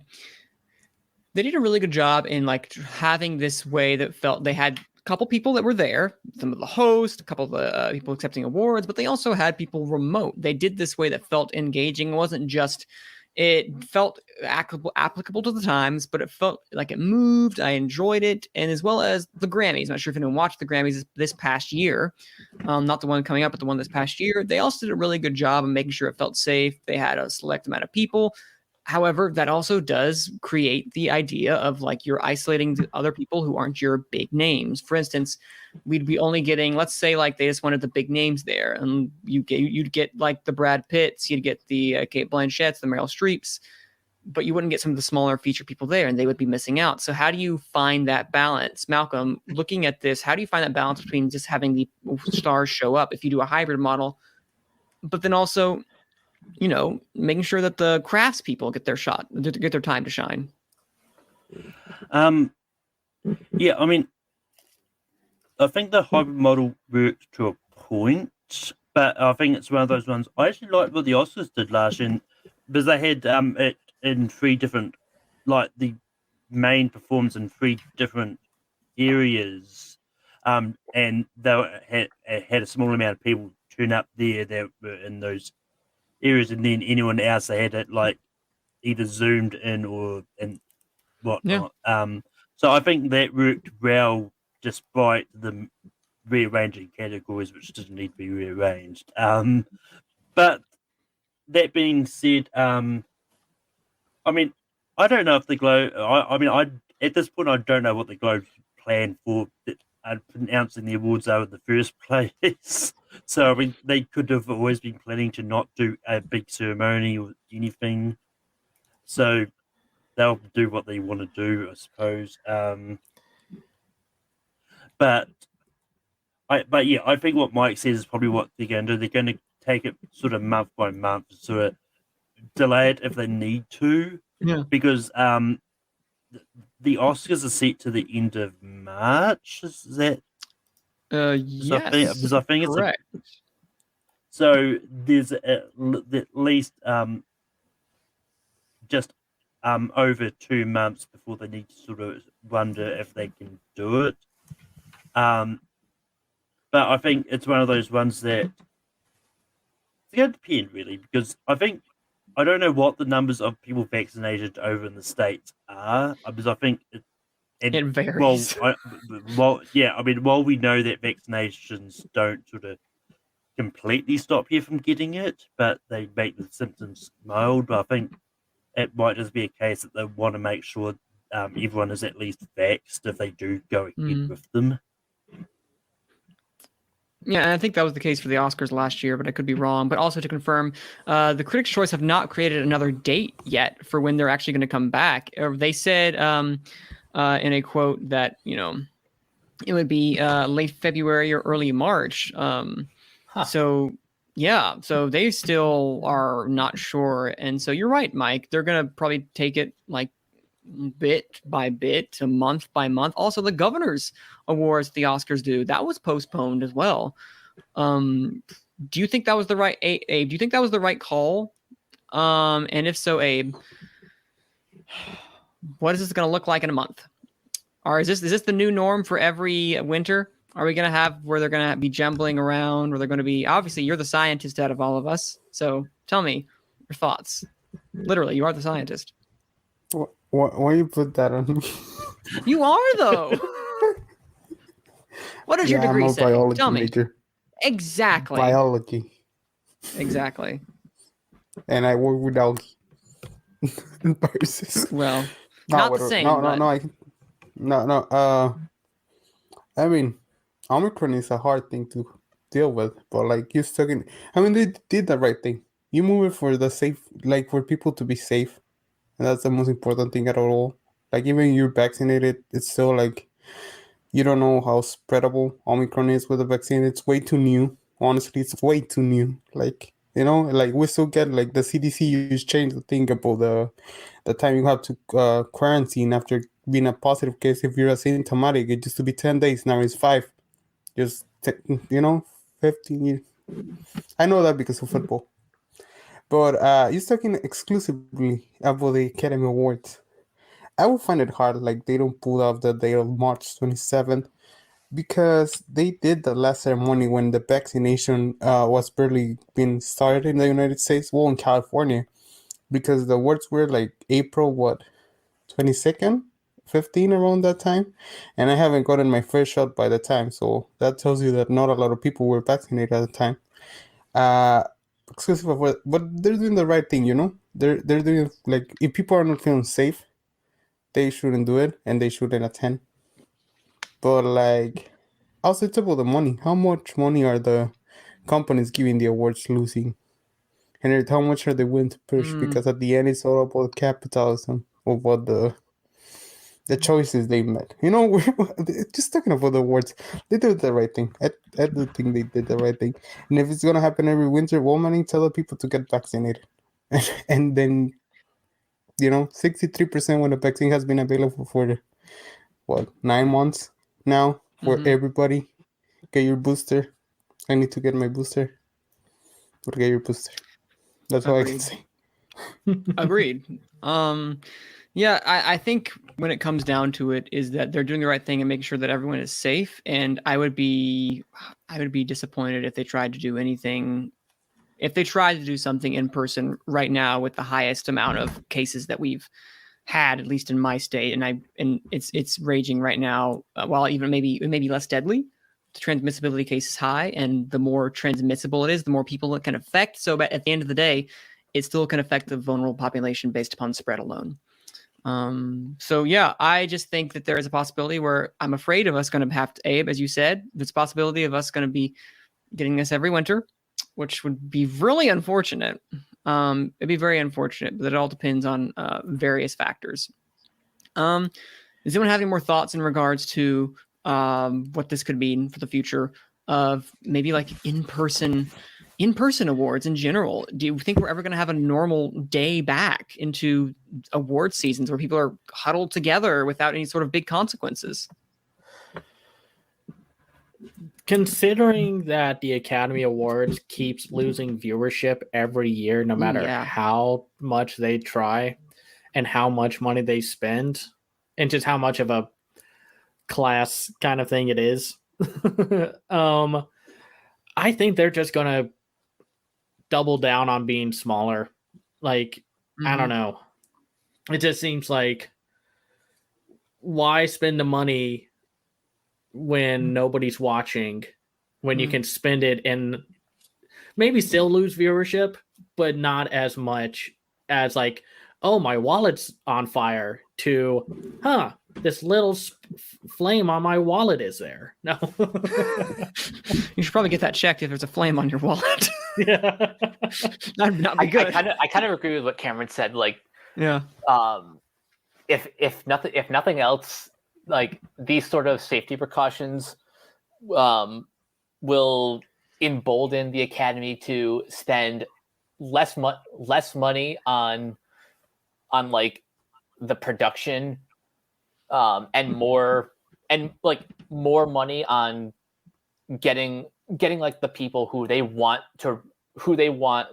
They did a really good job in like having this way that felt they had a couple people that were there, some of the hosts, a couple of the people accepting awards, but they also had people remote. They did this way that felt engaging. It wasn't just, it felt applicable to the times, but it felt like it moved. I enjoyed it. And as well as the Grammys. I'm not sure if anyone watched the Grammys this past year. Not the one coming up, but the one this past year. They also did a really good job of making sure it felt safe. They had a select amount of people. However, that also does create the idea of like you're isolating the other people who aren't your big names. For instance, we'd be only getting, let's say, like they just wanted the big names there, and you'd get like the Brad Pitts, you'd get the Kate Blanchetts, the Meryl Streeps, but you wouldn't get some of the smaller feature people there, and they would be missing out. So how do you find that balance, Malcolm? Looking at this, how do you find that balance between just having the stars show up if you do a hybrid model, but then also, you know, making sure that the crafts people get their shot, get their time to shine? Yeah, I mean, I think the hybrid model worked to a point, but I think it's one of those ones. I actually liked what the Oscars did last year, because they had it in 3 different, like the main performance in 3 different areas, and they had a small amount of people turn up there that were in those areas, and then anyone else they had it like either zoomed in or and whatnot. Yeah. So I think that worked well, despite the rearranging categories which didn't need to be rearranged. But that being said, I mean, I don't know if the Globe. I at this point I don't know what the Globe's plan for announcing the awards are in the first place. So I mean, they could have always been planning to not do a big ceremony or anything. So they'll do what they want to do, I suppose. But yeah, I think what Mike says is probably what they're going to do. They're going to take it sort of month by month, sort of delay it if they need to. Yeah. Because the Oscars are set to the end of March. Is that? Yes. Because I think it's correct. so there's at least just over 2 months before they need to sort of wonder if they can do it. But I think it's one of those ones that it's going to depend really, because I don't know what the numbers of people vaccinated over in the States are, because I think it varies. While we know that vaccinations don't sort of completely stop you from getting it, but they make the symptoms mild, but I think it might just be a case that they want to make sure everyone is at least vaxxed if they do go ahead with them. Yeah, and I think that was the case for the Oscars last year, but I could be wrong. But also to confirm, the Critics' Choice have not created another date yet for when they're actually going to come back. They said in a quote that, you know, it would be late February or early March. So, yeah, so they still are not sure. And so you're right, Mike. They're going to probably take it like bit by bit to month by month. Also, the Governor's Awards the Oscars do, that was postponed as well. Do you think that was the right Abe? Do you think that was the right call? And if so, Abe, what is this going to look like in a month? Or is this the new norm for every winter? Are we going to have where they're going to be jumbling around, or they're going to be, obviously you're the scientist out of all of us, so tell me your thoughts. Literally, you are the scientist. Why you put that on me? You are though. What does your degree say? Biology Tell me. Major. Exactly. Biology. Exactly. And I work with algae. Viruses. Well, not the same. I mean, Omicron is a hard thing to deal with, but like you're talking, I mean, they did the right thing. You move it for the safe, like for people to be safe, and that's the most important thing at all. Like even you're vaccinated, it's still like you don't know how spreadable Omicron is with the vaccine. It's way too new. Honestly, it's way too new. Like You know, like we still get like the CDC used changed the thing about the time you have to quarantine after being a positive case. If you're asymptomatic, it used to be 10 days. Now it's 5. Just 15 years. I know that because of football. But you're talking exclusively about the Academy Awards. I will find it hard, like they don't pull off the day of March 27th, because they did the last ceremony when the vaccination was barely being started in the United States, well, in California, because the awards were like April, 22nd, 15, around that time, and I haven't gotten my first shot by the time, so that tells you that not a lot of people were vaccinated at the time. Exclusive of what, but they're doing the right thing, you know. They're doing, like, if people are not feeling safe, they shouldn't do it, and they shouldn't attend. But like, also it's about the money. How much money are the companies giving the awards losing, and how much are they willing to push? Because at the end, it's all about capitalism, of what the choices they made. You know, we're just talking about the awards. They did the right thing. I do think they did the right thing. And if it's gonna happen every winter, well, man, tell the people to get vaccinated, and then 63% when the vaccine has been available for 9 months now for everybody. Get your booster. I need to get my booster. But get your booster. That's all I can say. Agreed. Yeah, I think when it comes down to it is that they're doing the right thing and making sure that everyone is safe. And I would be disappointed if they tried to do anything. If they tried to do something in person right now with the highest amount of cases that we've had, at least in my state, and it's raging right now. While even it may be less deadly, the transmissibility case is high, and the more transmissible it is, the more people it can affect. So, but at the end of the day, it still can affect the vulnerable population based upon spread alone. So yeah, I just think that there is a possibility where I'm afraid of us going to have to, Abe, as you said, there's a possibility of us going to be getting this every winter, which would be really unfortunate. It'd be very unfortunate, but it all depends on various factors. Does anyone have any more thoughts in regards to what this could mean for the future of maybe like in-person awards in general? Do you think we're ever going to have a normal day back into award seasons where people are huddled together without any sort of big consequences? Considering that the Academy Awards keeps losing viewership every year, no matter how much they try and how much money they spend, and just how much of a class kind of thing it is, I think they're just going to double down on being smaller. Like, I don't know. It just seems like, why spend the money when nobody's watching, when you can spend it and maybe still lose viewership, but not as much as like, oh, my wallet's on fire, to, this little flame on my wallet is there. No. You should probably get that checked if there's a flame on your wallet. Yeah. That'd not be good. I kind of agree with what Cameron said. Like, yeah. If nothing else, like, these sort of safety precautions will embolden the Academy to spend less money on like the production, and more money on getting like the people who they want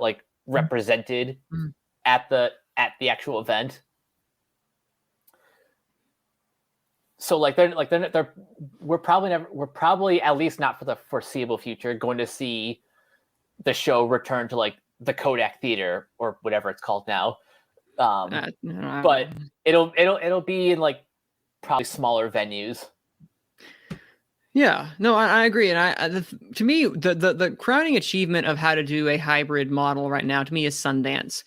like represented at the actual event. So we're probably at least not for the foreseeable future going to see the show return to like the Kodak Theater or whatever it's called now. But it'll be in like probably smaller venues. Yeah, no, I agree. And to me, the crowning achievement of how to do a hybrid model right now, to me, is Sundance.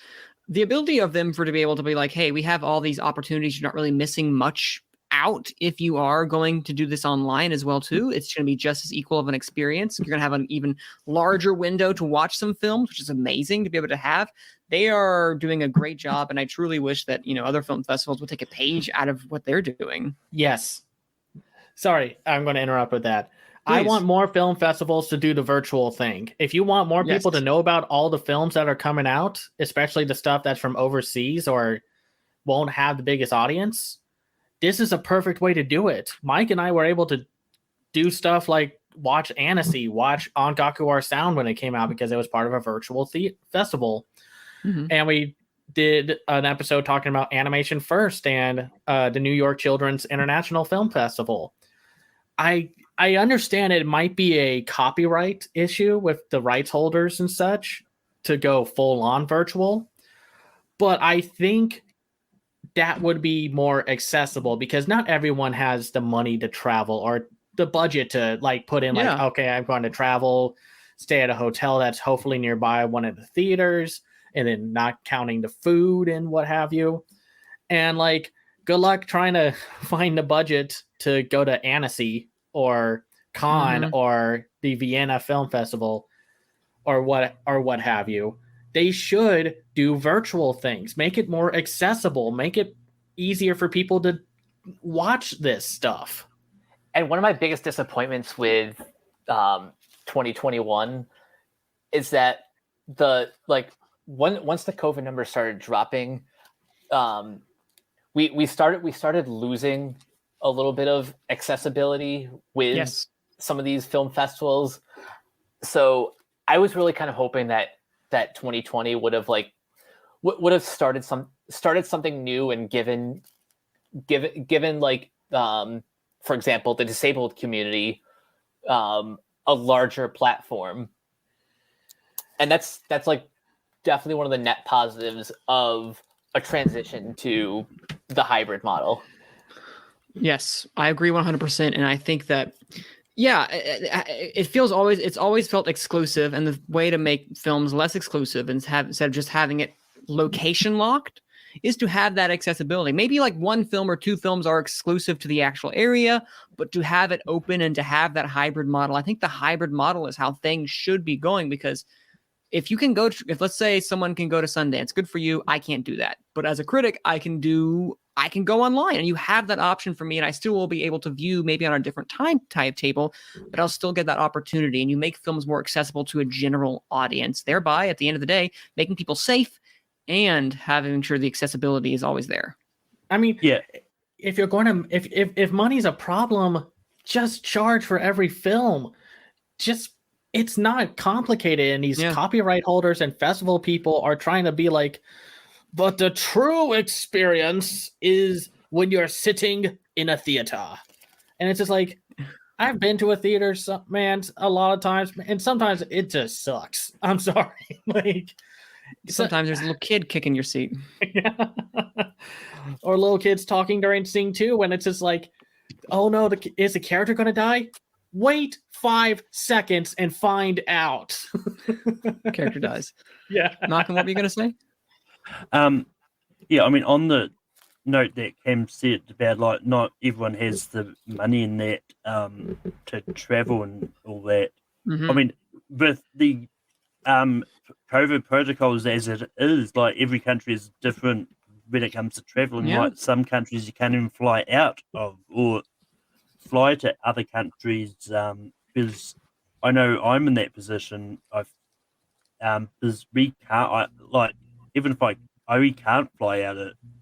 The ability of them to be able to be like, hey, we have all these opportunities. You're not really missing much out if you are going to do this online as well too. It's going to be just as equal of an experience. You're going to have an even larger window to watch some films, which is amazing to be able to have. They are doing a great job, and I truly wish that other film festivals would take a page out of what they're doing. Yes. Sorry, I'm going to interrupt with that. I Please. want more film festivals to do the virtual thing. If you want more people to Yes. know about all the films that are coming out, especially the stuff that's from overseas or won't have the biggest audience, this is a perfect way to do it. Mike and I were able to do stuff like watch Annecy, watch Ongaku Our Sound when it came out because it was part of a virtual festival. Mhm. And we did an episode talking about Animation First and the New York Children's International Film Festival. I understand it might be a copyright issue with the rights holders and such to go full on virtual, but I think that would be more accessible because not everyone has the money to travel or the budget to like put in like, Yeah. okay, I'm going to travel, stay at a hotel that's hopefully nearby one of the theaters, and then not counting the food and what have you. And like, good luck trying to find the budget to go to Annecy or Cannes or the Vienna Film Festival or what have you. They should do virtual things, make it more accessible, make it easier for people to watch this stuff. And one of my biggest disappointments with 2021 is that once the COVID numbers started dropping, we started losing a little bit of accessibility with some of these film festivals. So I was really kind of hoping that 2020 would have started something new and given like for example the disabled community a larger platform. And that's like definitely one of the net positives of a transition to the hybrid model. Yes, I agree 100%. And I think that, it's always felt exclusive. And the way to make films less exclusive and instead of just having it location locked is to have that accessibility. Maybe like one film or two films are exclusive to the actual area, but to have it open and to have that hybrid model, I think the hybrid model is how things should be going, because if you can if let's say someone can go to Sundance, good for you. I can't do that. But as a critic, I can go online, and you have that option for me, and I still will be able to view maybe on a different time type table, but I'll still get that opportunity. And you make films more accessible to a general audience, thereby at the end of the day, making people safe and having sure the accessibility is always there. I mean, if you're going to, if money's a problem, just charge for every film. It's not complicated, and these copyright holders and festival people are trying to be like, but the true experience is when you're sitting in a theater. And it's just like, I've been to a theater, man, a lot of times, and sometimes it just sucks. I'm sorry. Like, sometimes there's a little kid kicking your seat. Or little kids talking during Sing 2 when it's just like, oh no, is the character going to die? Wait 5 seconds and find out. Character dies. Yeah. Malcolm, what were you going to say? I mean, on the note that Cam said about like not everyone has the money in that to travel and all that. I mean, with the COVID protocols as it is, like every country is different when it comes to traveling. Like some countries you can't even fly out of or fly to other countries because I know I'm in that position. Because we can't even if we can't fly out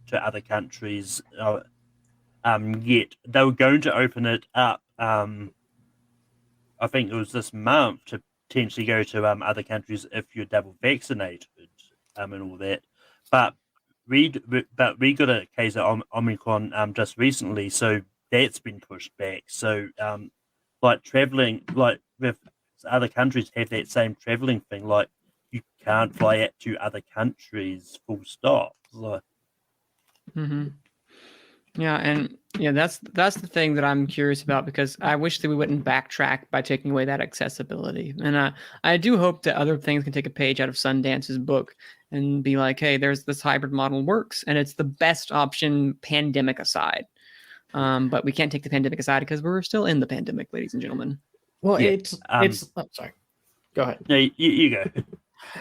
to other countries yet. They were going to open it up. I think it was this month to potentially go to other countries if you're double vaccinated and all that. But we got a case of Omicron just recently, so that's been pushed back. So like traveling, like with other countries have that same traveling thing, like you can't fly out to other countries full stop. Like, Yeah, and that's the thing that I'm curious about, because I wish that we wouldn't backtrack by taking away that accessibility. And I do hope that other things can take a page out of Sundance's book and be like, hey, there's this hybrid model works, and it's the best option, pandemic aside. But we can't take the pandemic aside because we're still in the pandemic, ladies and gentlemen. Well, it's sorry. Go ahead. No, you go.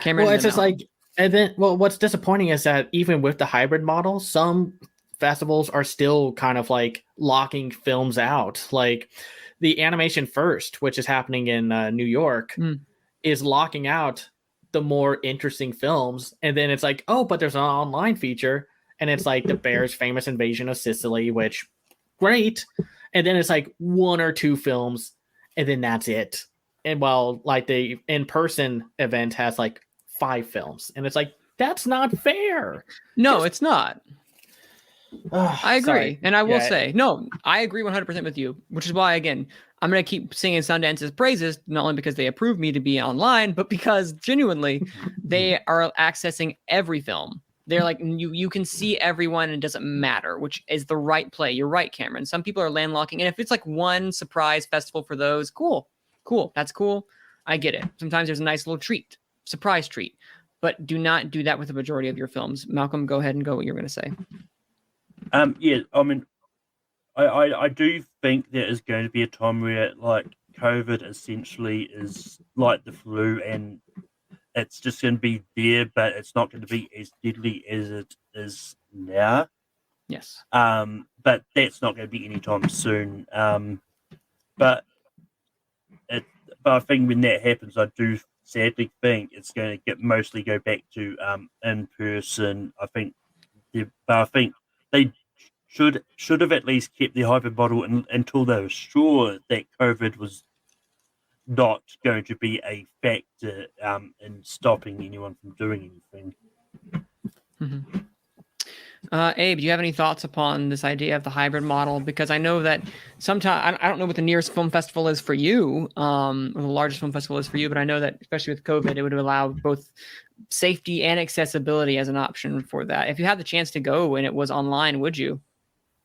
Cameron, well, it's just like, and then, well, what's disappointing is that even with the hybrid model, some festivals are still kind of like locking films out. Like the Animation First, which is happening in New York, is locking out the more interesting films. And then it's like, oh, but there's an online feature. And it's like the Bears' Famous Invasion of Sicily, which great. And then it's like 1 or 2 films, and then that's it. And while like the in-person event has like 5 films, and it's like, that's not fair. No, it's not. I agree. Sorry. And I will say, no, I agree 100% with you, which is why, again, I'm going to keep singing Sundance's praises, not only because they approve me to be online, but because genuinely they are accessing every film. They're like, you can see everyone and it doesn't matter, which is the right play. You're right, Cameron. Some people are landlocking. And if it's like one surprise festival for those, cool. That's cool. I get it. Sometimes there's a nice little treat, surprise treat. But do not do that with the majority of your films. Malcolm, go ahead and go what you're going to say. Yeah, I mean, I do think there is going to be a time where like COVID essentially is like the flu, and it's just going to be there, but it's not going to be as deadly as it is now. Yes. But that's not going to be anytime soon. But I think when that happens, I do sadly think it's going to mostly go back to in person. I think they should have at least kept the hybrid model until they were sure that COVID was not going to be a factor in stopping anyone from doing anything. Mm-hmm. Abe, do you have any thoughts upon this idea of the hybrid model? Because I know that sometimes, I don't know what the nearest film festival is for you, or the largest film festival is for you, but I know that especially with COVID, it would allow both safety and accessibility as an option for that. If you had the chance to go and it was online, would you?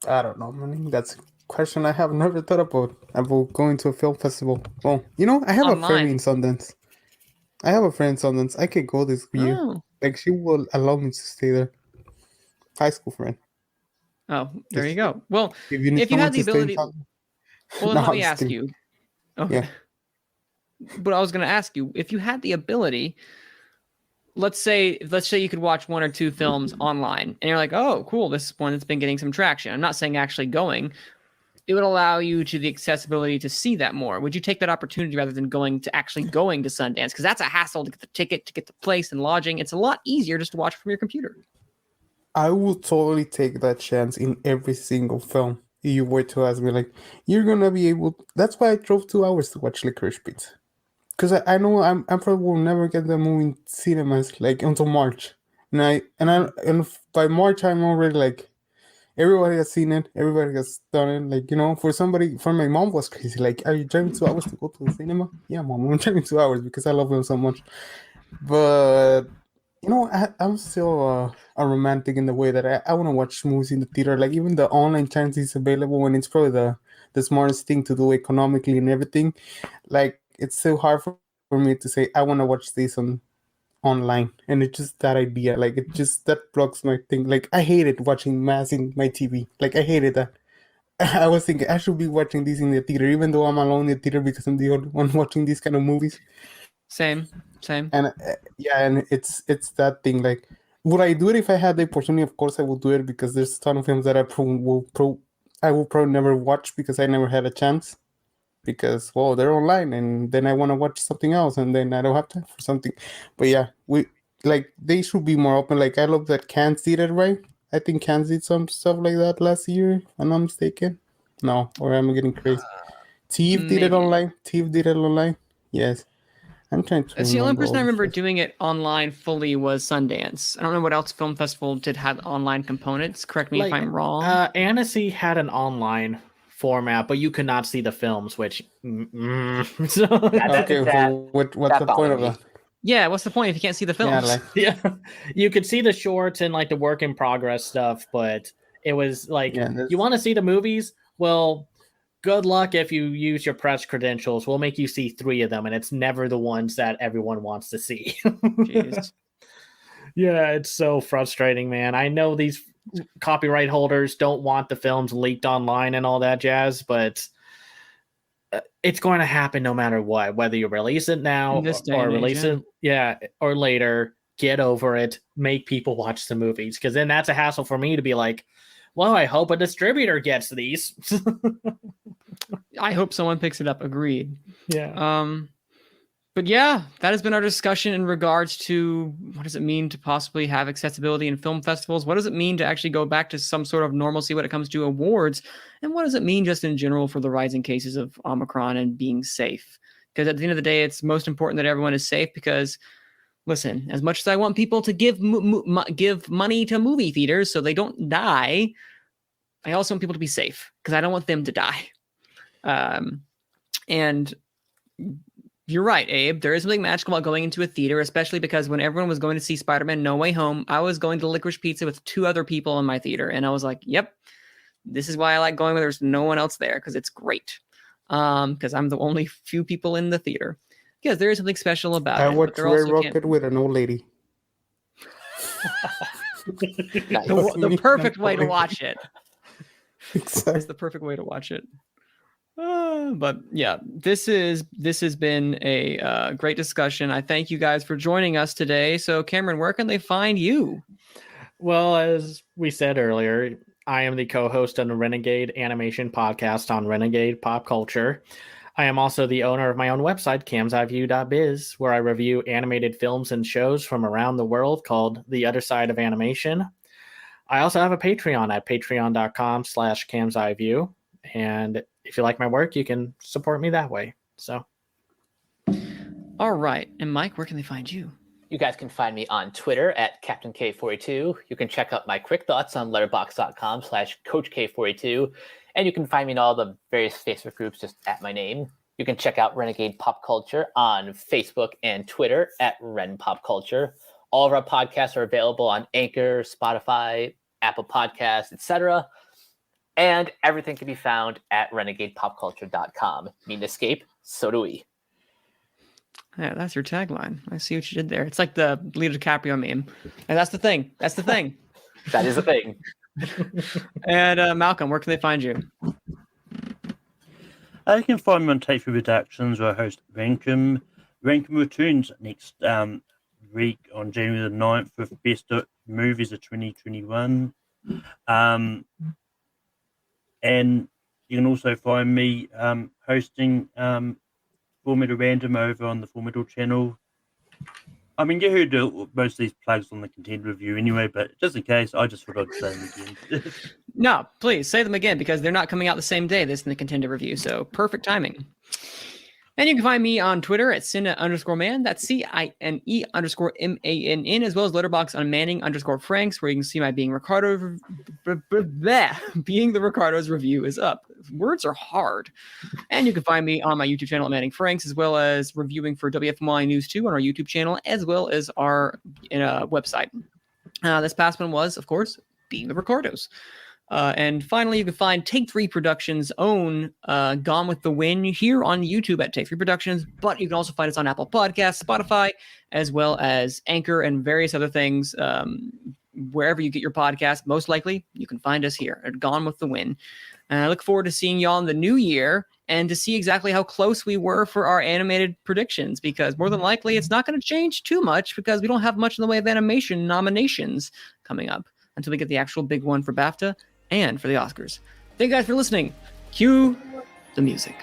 I don't know, man. That's a question I have never thought about going to a film festival. Well, I have a friend in Sundance. I could go this year. Oh. Like, she will allow me to stay there. High school friend. Oh, there you go. Well, if you had the ability, let me ask you. Okay. Yeah. But I was going to ask you, if you had the ability, let's say you could watch 1 or 2 films online, and you're like, oh, cool, this one that's been getting some traction. I'm not saying actually going. It would allow you to the accessibility to see that more. Would you take that opportunity rather than going to Sundance? Because that's a hassle to get the ticket, to get the place and lodging. It's a lot easier just to watch from your computer. I will totally take that chance in every single film. If you were to ask me, like, you're gonna be able. That's why I drove 2 hours to watch Licorice Pizza, because I know I probably will never get the movie in cinemas like until March, and by March I'm already like, everybody has seen it, everybody has done it. Like, for my mom was crazy. Like, are you driving 2 hours to go to the cinema? Yeah, mom, I'm driving 2 hours because I love him so much. But I'm still a romantic in the way that I want to watch movies in the theater. Like, even the online channels is available, when it's probably the smartest thing to do economically and everything. Like, it's so hard for me to say I want to watch this online, and it's just that idea. Like, that blocks my thing. Like, I hated watching mass in my TV. Like, I hated that. I was thinking I should be watching this in the theater, even though I'm alone in the theater because I'm the only one watching these kind of movies. Same. And and it's that thing. Like, would I do it if I had the opportunity? Of course I will do it, because there's a ton of films that I will probably never watch because I never had a chance, because they're online, and then I want to watch something else, and then I don't have time for something. But yeah, they should be more open. Like, I love that Cannes did it, right? I think Cannes did some stuff like that last year, if I'm not mistaken. No, or am I getting crazy? TIFF did it online. Yes. I'm trying to. The only person I remember doing it online fully was Sundance. I don't know what else film festival did have online components. Correct me if I'm wrong. Annecy had an online format, but you could not see the films, which. What's the point of that? Yeah, what's the point if you can't see the films? Yeah, you could see the shorts and like the work in progress stuff, but it was like, you want to see the movies? Well, good luck if you use your press credentials. We'll make you see 3 of them, and it's never the ones that everyone wants to see. Jeez. Yeah, it's so frustrating, man. I know these copyright holders don't want the films leaked online and all that jazz, but it's going to happen no matter what, whether you release it now or release it or later. Get over it. Make people watch the movies, because then that's a hassle for me to be like, Well, I hope a distributor gets these. I hope someone picks it up. Agreed. Yeah. But yeah, that has been our discussion in regards to what does it mean to possibly have accessibility in film festivals? What does it mean to actually go back to some sort of normalcy when it comes to awards? And what does it mean just in general for the rising cases of Omicron and being safe? Because at the end of the day, it's most important that everyone is safe because, listen, as much as I want people to give money to movie theaters so they don't die, I also want people to be safe because I don't want them to die. And you're right, Abe. There is something magical about going into a theater, especially because when everyone was going to see Spider-Man No Way Home, I was going to Licorice Pizza with 2 other people in my theater. And I was like, yep, this is why I like going where there's no one else there because it's great. Because I'm the only few people in the theater. Because there is something special about I it. watched Red Rocket with an old lady. The perfect way to watch it. Exactly. It's the perfect way to watch it. But yeah, this has been a great discussion. I thank you guys for joining us today. So Cameron, where can they find you? Well, as we said earlier, I am the co-host on the Renegade Animation podcast on Renegade Pop Culture. I am also the owner of my own website, camsiview.biz, where I review animated films and shows from around the world called The Other Side of Animation. I also have a Patreon at patreon.com/camsiview. And if you like my work, you can support me that way. So, all right. And Mike, where can they find you? You guys can find me on Twitter at Captain K42. You can check out my quick thoughts on letterboxd.com/CoachK42. And you can find me in all the various Facebook groups just at my name. You can check out Renegade Pop Culture on Facebook and Twitter at Ren Pop Culture. All of our podcasts are available on Anchor, Spotify, Apple Podcasts, etc. And everything can be found at renegadepopculture.com. Need an escape? So do we. Yeah, that's your tagline. I see what you did there. It's like the Leonardo DiCaprio meme. And that's the thing. That's the thing. That is the thing. And Malcolm, where can they find you? You can find me on Take 3 Productions, where I host Rankum. Rankum returns next week on January the 9th with Best Movies of 2021. And you can also find me hosting Full Metal Random over on the Full Metal channel. I mean, you heard most of these plugs on the Contender Review anyway, but just in case, I just forgot to say them again. No, please say them again because they're not coming out the same day, this and the Contender Review, so perfect timing. And you can find me on Twitter at Cine_man. That's CINE_MANN, as well as Letterboxd on Manning_Franks, where you can see my Being the Ricardos review is up. Words are hard. And you can find me on my YouTube channel at Manning Franks, as well as reviewing for WFMY News 2 on our YouTube channel, as well as our website. This past one was, of course, Being the Ricardos. And finally, you can find Take 3 Productions' own Gone with the Wind here on YouTube at Take 3 Productions, but you can also find us on Apple Podcasts, Spotify, as well as Anchor and various other things. Wherever you get your podcast, most likely you can find us here at Gone with the Wind. And I look forward to seeing y'all in the new year and to see exactly how close we were for our animated predictions, because more than likely it's not going to change too much because we don't have much in the way of animation nominations coming up until we get the actual big one for BAFTA and for the Oscars. Thank you guys for listening. Cue the music.